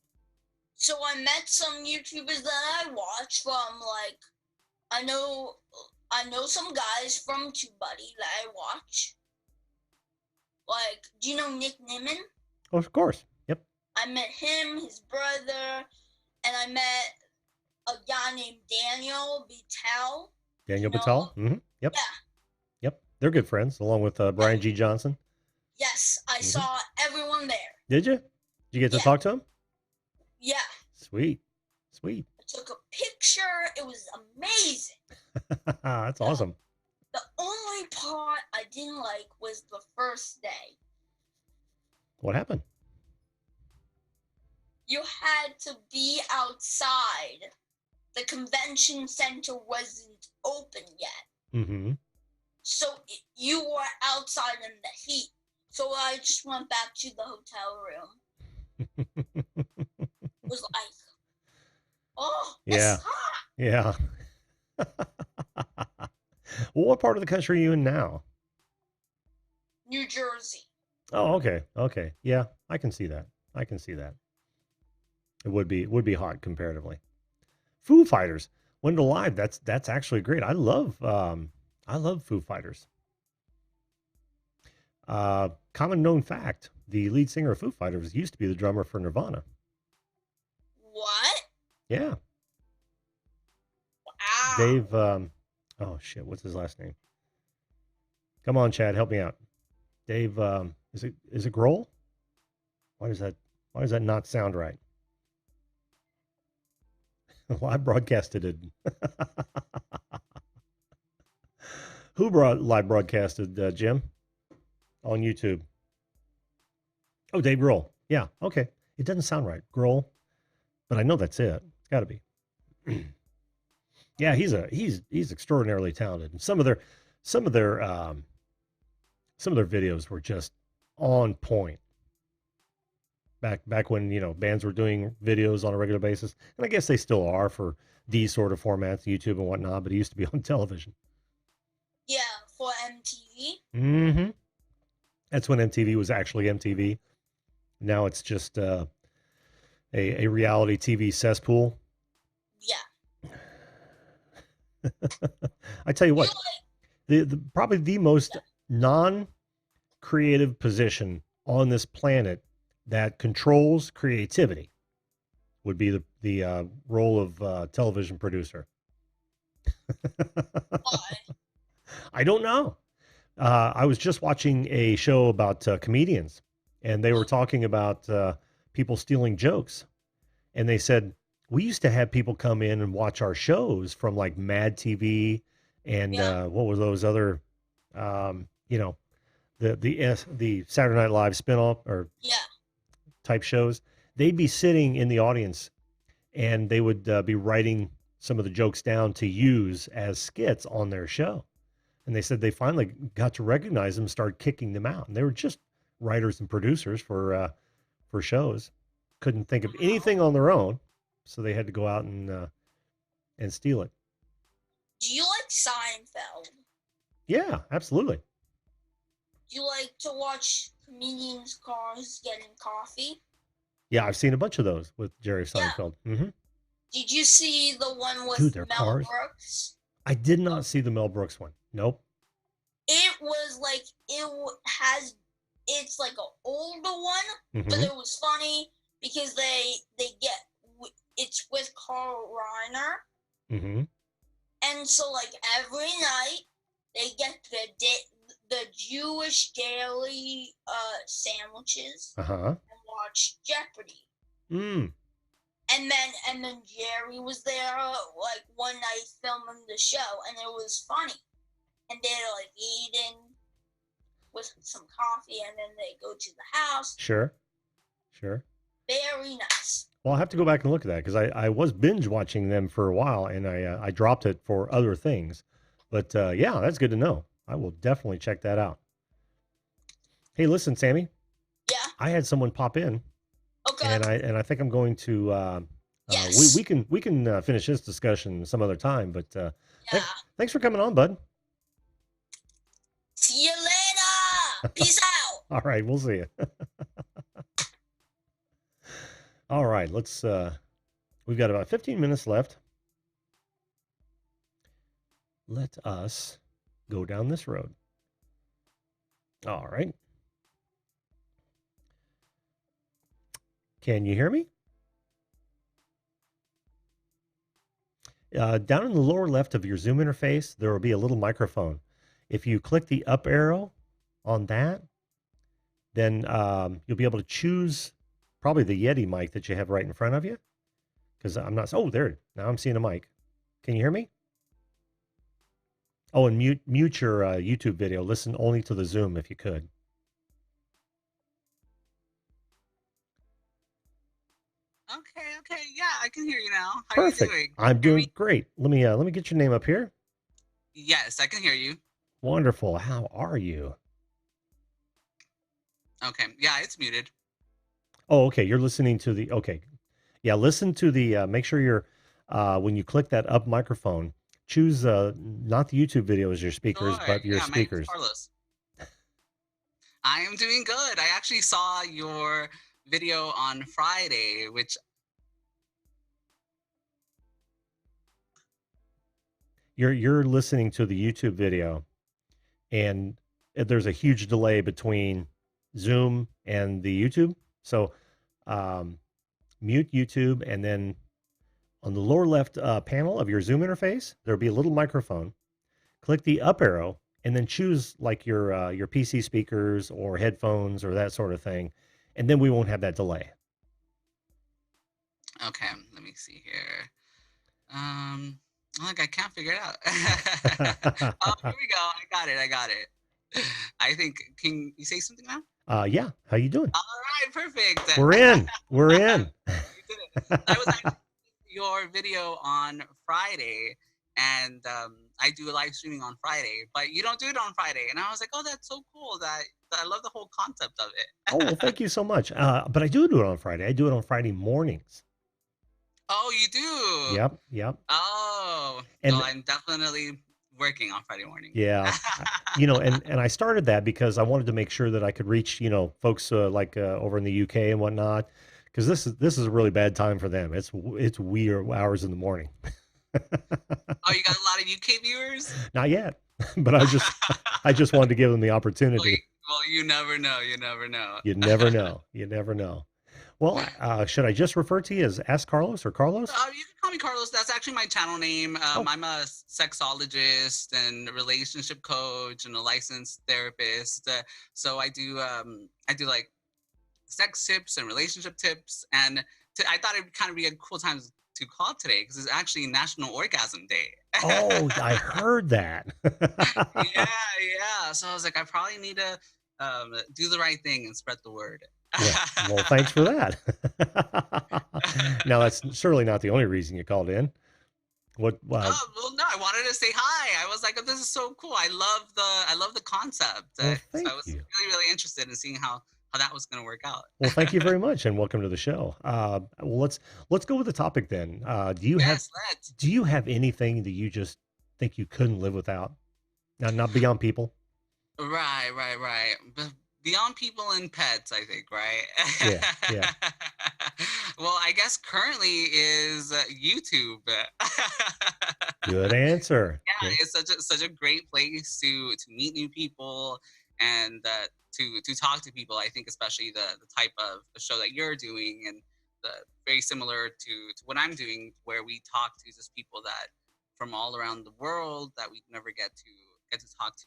So I met some YouTubers that I watch from, like, I know some guys from TubeBuddy that I watch. Like, do you know Nick Nimmin? Oh, of course. Yep. I met him, his brother, and I met a guy named Daniel Battelle. Daniel Battelle. Mm-hmm. Yep. Yeah. Yep. They're good friends, along with Brian G. Johnson. Yes, I saw everyone there. Did you? Did you get to talk to him? Yeah. Sweet. Sweet. I took a picture. It was amazing. That's awesome. The only part I didn't like was the first day. What happened? You had to be outside. The convention center wasn't open yet. Mm-hmm. So you were outside in the heat. So I just went back to the hotel room. It was like, oh, it's hot. Yeah. Well, what part of the country are you in now? New Jersey. Oh, okay. Okay. Yeah, I can see that. It would be hot comparatively. Foo Fighters went live. That's actually great. I love Foo Fighters. Common known fact: the lead singer of Foo Fighters used to be the drummer for Nirvana. What? Yeah. Wow. Dave. Oh shit! What's his last name? Come on, Chad, help me out. Dave. Is it Grohl? Why does that not sound right? Live broadcasted it. Who live broadcasted, Jim, on YouTube? Oh, Dave Grohl. Yeah, okay. It doesn't sound right, Grohl, but I know that's it. It's got to be. Yeah, he's extraordinarily talented, and some of their some of their videos were just on point. Back when bands were doing videos on a regular basis, and I guess they still are for these sort of formats, YouTube and whatnot. But he used to be on television. Yeah, for MTV. Mm-hmm. That's when MTV was actually MTV. Now it's just a reality TV cesspool. Yeah. I tell you You what, the probably the most non-creative position on this planet that controls creativity would be the role of television producer. why? I don't know. I was just watching a show about comedians, and they were talking about people stealing jokes. And they said, we used to have people come in and watch our shows from like Mad TV and Yeah. what were those other, you know, the Saturday Night Live spinoff or Yeah. type shows. They'd be sitting in the audience and they would be writing some of the jokes down to use as skits on their show. And they said they finally got to recognize them, start kicking them out. And they were just writers and producers for shows. Couldn't think of anything on their own, so they had to go out and steal it. Do you like Seinfeld? Yeah, absolutely. Do you like to watch comedians' cars getting coffee? Yeah, I've seen a bunch of those with Jerry Yeah. Seinfeld. Hmm. Did you see the one with Dude, their Mel cars. Brooks? I did not see the Mel Brooks one. Nope. It was like it's like an older one, but Hmm. it was funny because they get it's with Carl Reiner, Hmm. and so like every night they get the Jewish daily sandwiches Uh-huh. and watch Jeopardy. Mm. And then Jerry was there like one night filming the show, and it was funny. And they're like eating with some coffee, and then they go to the house. Sure. Sure. Very nice. Well, I'll have to go back and look at that because I was binge watching them for a while and I dropped it for other things. But yeah, that's good to know. I will definitely check that out. Hey, listen, Sammy, Yeah. I had someone pop in Okay. and I think I'm going to Yes. we can finish this discussion some other time. But Yeah. thanks for coming on, bud. See you later. Peace out. All right, we'll see you. All right, let's we've got about 15 minutes left. Let us go down this road. All right. Can you hear me? Down in the lower left of your Zoom interface, there will be a little microphone. If you click the up arrow on that, then you'll be able to choose probably the Yeti mic that you have right in front of you. Because I'm not. Oh, there. Now I'm seeing a mic. Can you hear me? Oh, and mute your YouTube video. Listen only to the Zoom if you could. Okay. Yeah, I can hear you now. How Perfect. are you doing? I'm Hear me? doing great. Let me get your name up here. Yes, I can hear you. Wonderful. How are you? Okay. Yeah, it's muted. Oh, okay. You're listening to the okay. Yeah, listen to the make sure you're when you click that up microphone, choose not the YouTube video as your speakers, Sure. but your Yeah, my name is speakers. Carlos. I am doing good. I actually saw your video on Friday, which You're listening to the YouTube video and there's a huge delay between Zoom and the YouTube. So mute YouTube and then on the lower left panel of your Zoom interface, there'll be a little microphone. Click the up arrow and then choose like your PC speakers or headphones or that sort of thing, and then we won't have that delay. okay, let me see here. Like I can't figure it out. Oh, here we go. I got it. I got it. I think. Can you say something now? Yeah. How you doing? All right, perfect. We're in. We're in. You did it. I was actually your video on Friday, and I do a live streaming on Friday, but you don't do it on Friday. And I was like, oh, that's so cool. That I love the whole concept of Oh, well, it. thank you so much. But I do it on Friday. I do it on Friday mornings. Oh, you do. Yep. Yep. Oh, well, And I'm definitely working on Friday morning. yeah, and I started that because I wanted to make sure that I could reach, folks like over in the UK and whatnot, because this is a really bad time for them. It's weird hours in the morning. Oh, you got a lot of UK viewers? Not yet, but I just wanted to give them the Well, you, opportunity. well, you never know. You never know. You never know. You never know. Well, should I just refer to you as Ask Carlos or Carlos? You can call me Carlos. That's actually my channel name. Oh, I'm a sexologist and a relationship coach and a licensed therapist. So I do like sex tips and relationship tips. And I thought it'd kind of be a cool time to call today because it's actually National Orgasm Day. oh, I heard that. Yeah, yeah. So I was like, I probably need to do the right thing and spread the word. Well, thanks for that. Now, that's certainly not the only reason you called in. What? Oh well, no, I wanted to say hi. I was like, oh, this is so cool. I love the concept. Well, So thank I was you. really interested in seeing how that was going to work out. Well, thank you very much, and welcome to the show. Well, let's go with the topic then. Yes, let's. Do you have anything that you just think you couldn't live without? Now, not beyond people. Right, right, right. But beyond people and pets, I think, right? Yeah, yeah. Well, I guess currently is YouTube. Good answer. Yeah, Good. it's such a great place to meet new people and to talk to people. I think especially the type of the show that you're doing and the very similar to what I'm doing, where we talk to just people that from all around the world that we'd never get to talk to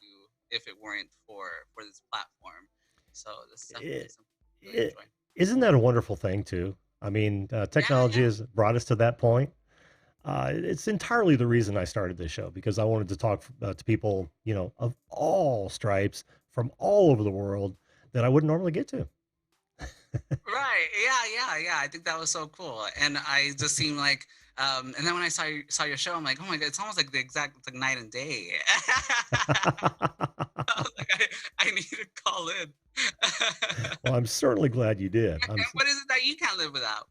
if it weren't for this platform. So this is definitely It, something I really it, enjoy. isn't that a wonderful thing too? I mean, Yeah, technology yeah. has brought us to that point. It's entirely the reason I started this show because I wanted to talk to people, of all stripes from all over the world that I wouldn't normally get to. Right. Yeah, yeah, yeah. I think that was so cool. And I just seemed like and then when I saw your show, I'm like, oh my god, it's almost like the exact it's like night and day. I was like, I need to call in. Well, I'm certainly glad you did. And what is it that you can't live without?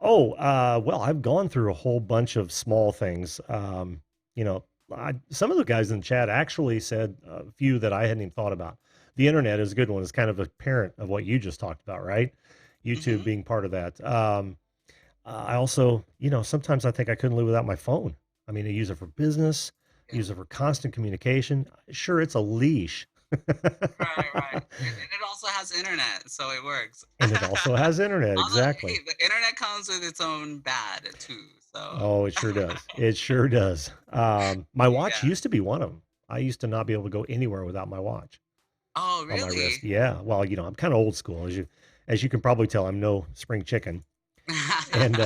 Oh, well, I've gone through a whole bunch of small things. You know, some of the guys in the chat actually said a few that I hadn't even thought about. The internet is a good one. It's kind of a parent of what you just talked about, right? YouTube Hmm. being part of that. I also, sometimes I think I couldn't live without my phone. I mean, I use it for business, Yeah. use it for constant communication. Sure, it's a leash. Right, right. And it also has internet, so it works. And it also has internet, Although, hey, exactly. the internet comes with its own bad too. So Oh, it sure does. It sure does. My watch yeah. used to be one of them. I used to not be able to go anywhere without my watch Oh, on my wrist. really? Yeah. Well, I'm kind of old school, as you can probably tell. I'm no spring chicken, and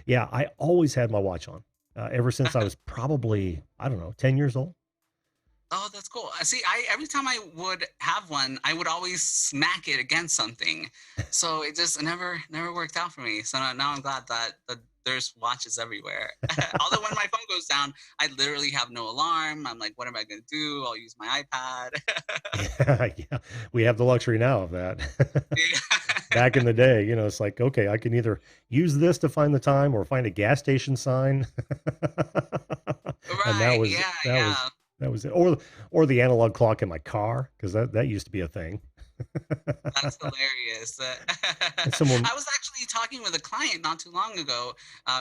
yeah, I always had my watch on ever since I was probably, I don't know, 10 years old. Oh, that's cool. See, I every time I would have one, I would always smack it against something, so it never worked out for me. So now I'm glad that there's watches everywhere. Although when my phone goes down, I literally have no alarm. I'm like, what am I gonna do? I'll use my iPad. Yeah, yeah. We have the luxury now of that. Yeah. Back in the day, it's like, okay, I can either use this to find the time or find a gas station sign. And that Right. was Yeah. that was Yeah. that was it. Or the analog clock in my car, because that used to be a thing. That's hilarious. And someone, I was actually talking with a client not too long ago.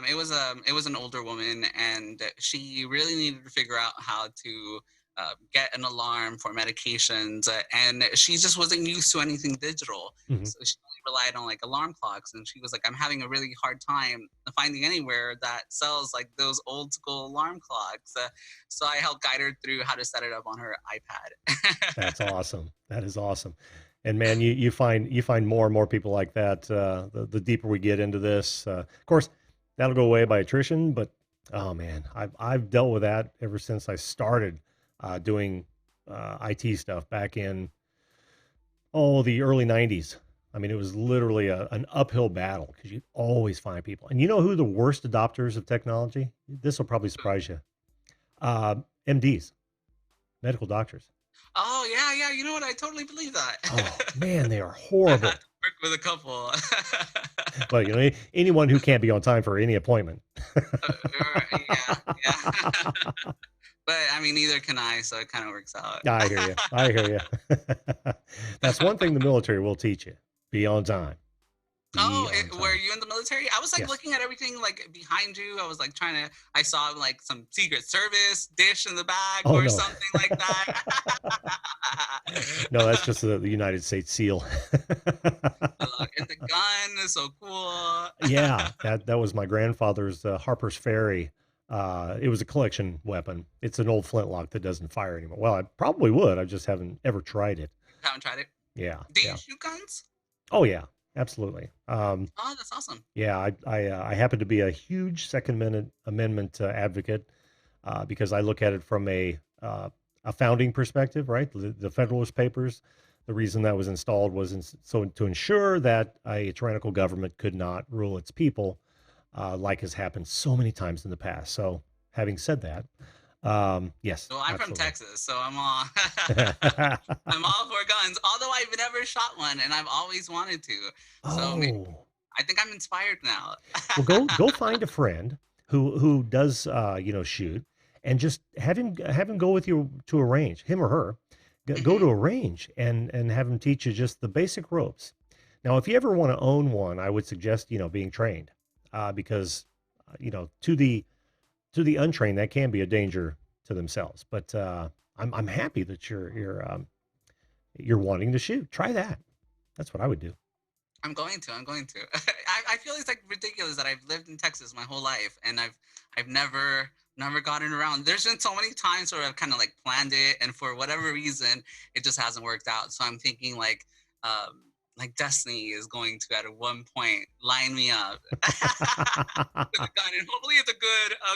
It was an older woman, and she really needed to figure out how to get an alarm for medications, and she just wasn't used to anything digital. mhm. So she only relied on like alarm clocks, and she was like, "I'm having a really hard time finding anywhere that sells like those old school alarm clocks." So I helped guide her through how to set it up on her That's iPad. awesome. That is awesome. And man, you find more and more people like that. The deeper we get into this, of course, that'll go away by attrition. But oh man, I've dealt with that ever since I started doing IT stuff back in the early '90s. I mean, it was literally an uphill battle because you always find people. And you know who the worst adopters of technology? This will probably surprise you. Uh, MDs, medical doctors. Oh yeah, yeah. You know what? I totally believe that. Oh man, they are I've had horrible. to work with a couple. Well, you know, anyone who can't be on time for any appointment. Yeah, yeah. But I mean, neither can I, so it kind of works out. I hear you. I hear you. That's one thing the military will teach you: be on time. Be Oh, on were time. you in the military? I was like Yes. looking at everything like behind you. I was like trying to. I saw like some Secret Service dish in the back Oh or no, something like that. no, that's just the United States SEAL. Look, and the gun is so cool. Yeah, that was my grandfather's Harper's Ferry. It was a collection weapon. It's an old flintlock that doesn't fire anymore. Well, I probably would. I just haven't ever tried it. Haven't tried it. Yeah, Do you yeah. shoot guns? Oh yeah, absolutely. Oh, that's awesome. Yeah, I happen to be a huge Second Amendment advocate because I look at it from a founding perspective, right? The Federalist Papers. The reason that was installed was so to ensure that a tyrannical government could not rule its people, like has happened so many times in the past. So, having said that, yes, Well, I'm from absolutely. Texas, so I'm all I'm all for guns. Although I've never shot one, and I've always wanted to. So Oh, I think I'm inspired now. well, go find a friend who does shoot, and just have him go with you to a range, him or her. Go to Hmm. a range and have him teach you just the basic ropes. Now, if you ever want to own one, I would suggest being trained, because to the untrained that can be a danger to themselves. But I'm happy that you're wanting to shoot. Try that. That's what I would do. I'm going to. I'm going to. I feel it's like ridiculous that I've lived in Texas my whole life, and I've never gotten around. There's been so many times where I've kind of like planned it, and for whatever reason, it just hasn't worked out. So I'm thinking like destiny is going to at one point line me up with a gun, and hopefully it's a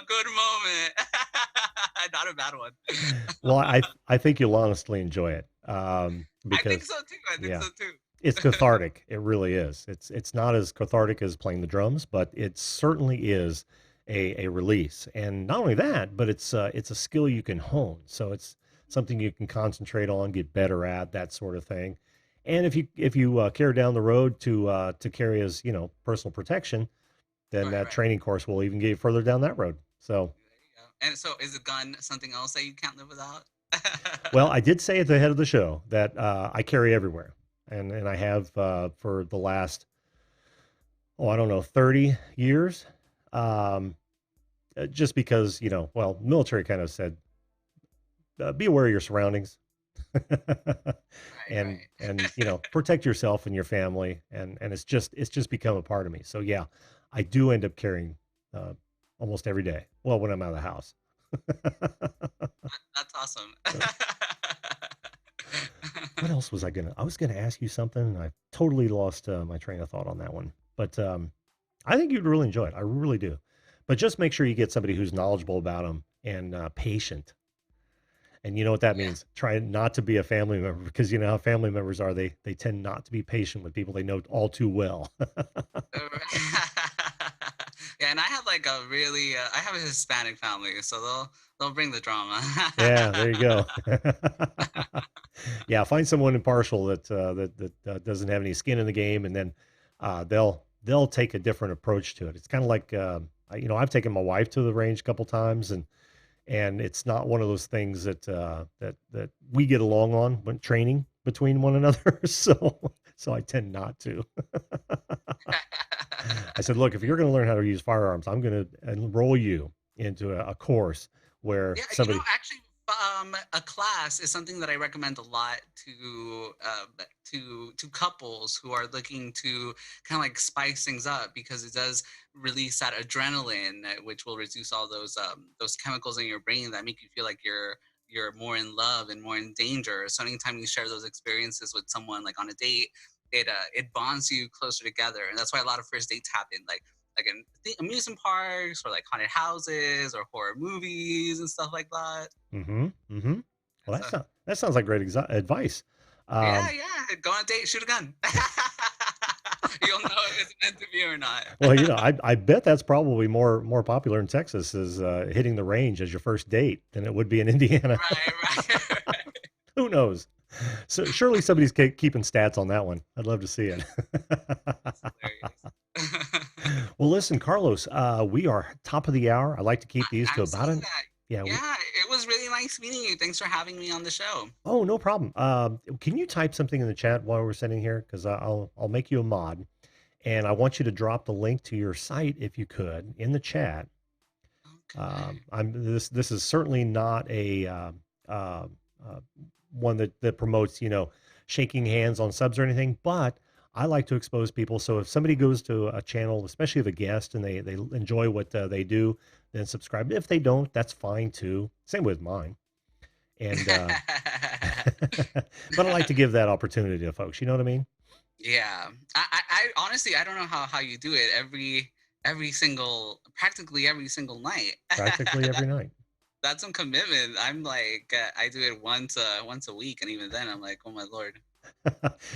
good moment, not a bad one. Well, I think you'll honestly enjoy it, I think because so too. I think yeah, so too. it's cathartic. It really is. It's not as cathartic as playing the drums, but it certainly is a release. And not only that, but it's a skill you can hone. So it's something you can concentrate on, get better at, that sort of thing. And if you care down the road to carry as personal protection, then Right, that right. training course will even get you further down that road. So, There you go. And so, is a gun something else that you can't live without? well, I did say at the head of the show that I carry everywhere, and I have for the last, I don't know, 30 years. Um, just because well, military kind of said, be aware of your surroundings, Right, and right. protect yourself and your family, and it's just become a part of me. So yeah, I do end up carrying uh, almost every day. Well, when I'm out of the house. That's awesome. What else was I was gonna ask you something, and I totally lost my train of thought on that one. But I think you'd really enjoy it. I really do. But just make sure you get somebody who's knowledgeable about them and patient. And you know what that Yeah. means. Try not to be a family member, because you know how family members are. They tend not to be patient with people they know all too well. Yeah, and I have like I have a Hispanic family, so they'll bring the drama. Yeah, there you go. Yeah, find someone impartial that doesn't have any skin in the game, and then they'll take a different approach to it. It's kind of like I've taken my wife to the range a couple times, and it's not one of those things that we get along on when training between one another. So I tend not to. I said, look, if you're going to learn how to use firearms, I'm going to enroll you into a course where Yeah, somebody. actually, a class is something that I recommend a lot to couples who are looking to kind of like spice things up, because it does release that adrenaline, which will reduce all those chemicals in your brain that make you feel like you're more in love and more in danger. So anytime you share those experiences with someone like on a date, it bonds you closer together, and that's why a lot of first dates happen. Like like in amusement parks or like haunted houses or horror movies and stuff like that. Mm-hmm. Mm-hmm. Well, So that sounds like great advice. yeah, Um, yeah, go on a date, shoot a gun. You'll know if it's meant to be or not. well, I bet that's probably more popular in Texas is hitting the range as your first date than it would be in Indiana. Right, right, right. Who knows? So surely somebody's keeping stats on that one. I'd love to see it. That's hilarious. Well, listen, Carlos, we are top of the hour. I like to keep these to I'm about seeing an that. yeah. Yeah, it was really nice meeting you. Thanks for having me on the show. Oh, no problem. Can you type something in the chat while we're sitting here? Because I'll make you a mod, and I want you to drop the link to your site if you could in the chat. Okay. This is certainly not a uh, one that promotes shaking hands on subs or anything, but I like to expose people. So if somebody goes to a channel, especially of a guest, and they enjoy what they do, then subscribe. If they don't, that's fine too. Same with mine. And but I like to give that opportunity to folks. You know what I mean? Yeah, I honestly I don't know how you do it practically every single night. Practically every night. That's some commitment. I'm like I do it once a week, and even then I'm like, oh my lord.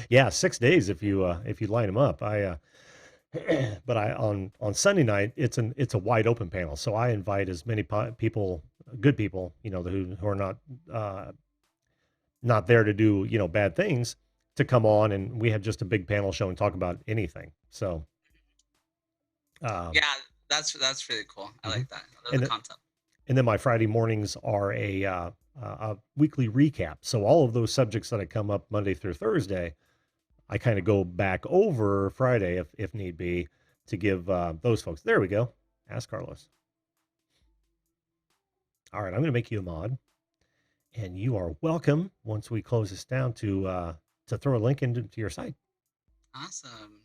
Yeah, 6 days if you line them up. But I on Sunday night it's a wide open panel, so I invite as many people, good people, who are uh, not there to do bad things, to come on, and we have just a big panel show and talk about anything. So, um, Yeah, that's really cool. I mhm. like that. I love and the th- concept. and then my Friday mornings are a weekly recap. So all of those subjects that I come up Monday through Thursday, I kind of go back over Friday if need be to give those folks. There we go. Ask Carlos. All right, I'm going to make you a mod, and you are welcome once we close this down to throw a link into your site. Awesome.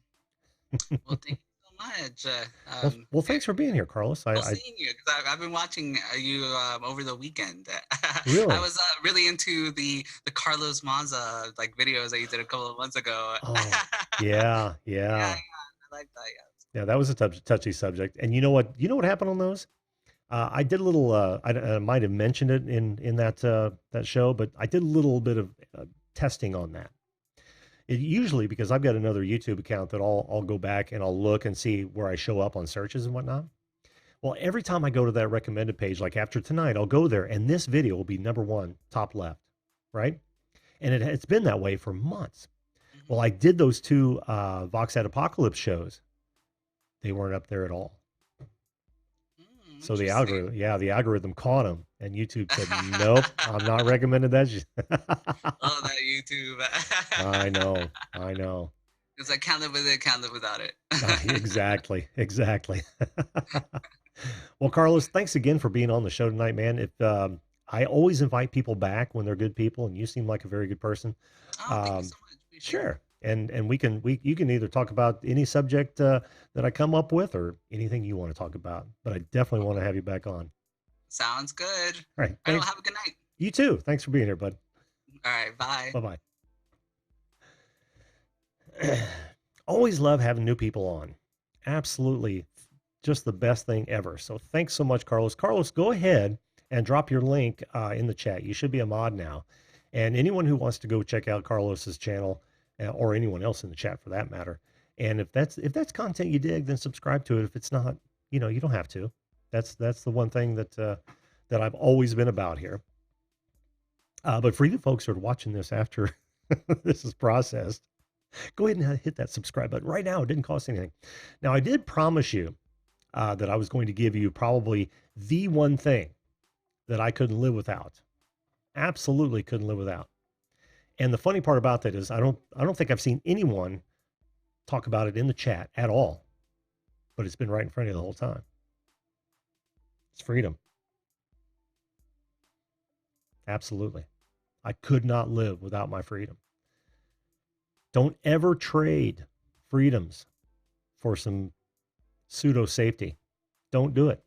Well, thank you so much. Well, thanks for being here, Carlos. Well, I seeing you because I've been watching you over the weekend. I really. was really into the Carlos Maza like videos that you did a couple of months ago. Oh, yeah, Yeah, yeah, yeah, I like that. Yeah. yeah. That was a touchy subject. And you know what? You know what happened on those? I did a little. I might have mentioned it in that show, but I did a little bit of testing on that. It usually, because I've got another YouTube account that I'll go back and I'll look and see where I show up on searches and whatnot. Well, every time I go to that recommended page, like after tonight, I'll go there and this video will be number one, top left, right? And it's been that way for months. Well, I did those two Vox at Apocalypse shows. They weren't up there at all. So the Interesting. algorithm, yeah, the algorithm caught them, and YouTube said, "Nope, I'm not recommending that." Oh, that YouTube. I know, I know. It's like can't live with it, can't live without it. Exactly, exactly. Well, Carlos, thanks again for being on the show tonight, man. If I always invite people back when they're good people, and you seem like a very good person. Oh, thank you Um, so much. Appreciate it. sure, and we you can either talk about any subject that I come up with, or anything you want to talk about. But I definitely want to have you back on. Sounds good. All right, All right, well, thanks. have a good night. You too. Thanks for being here, bud. All right, bye. Bye bye. Always love having new people on. Absolutely. Just the best thing ever. So thanks so much, Carlos. Carlos, go ahead and drop your link in the chat. You should be a mod now. And anyone who wants to go check out Carlos's channel, or anyone else in the chat for that matter. And if that's content you dig, then subscribe to it. If it's not, you don't have to. That's the one thing that I've always been about here. But for you folks who are watching this after this is processed, go ahead and hit that subscribe button right now. It didn't cost anything. Now, I did promise you that I was going to give you probably the one thing that I couldn't live without. Absolutely couldn't live without. And the funny part about that is I don't think I've seen anyone talk about it in the chat at all, but it's been right in front of you the whole time. It's freedom. Absolutely. I could not live without my freedom. Don't ever trade freedoms for some pseudo safety. Don't do it,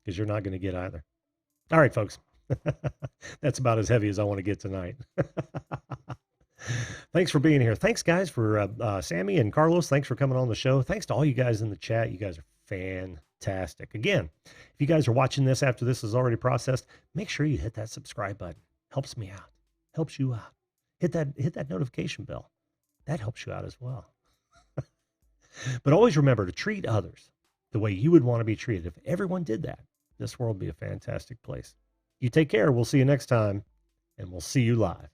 because you're not going to get either. All right, folks. That's about as heavy as I want to get tonight. Thanks for being here. Thanks, guys, for Sammy and Carlos. Thanks for coming on the show. Thanks to all you guys in the chat. You guys are fantastic. Again, if you guys are watching this after this is already processed, make sure you hit that subscribe button. Helps me out. Helps you out. Hit that notification bell. That helps you out as well. But always remember to treat others the way you would want to be treated. If everyone did that, this world would be a fantastic place. You take care. We'll see you next time, and we'll see you live.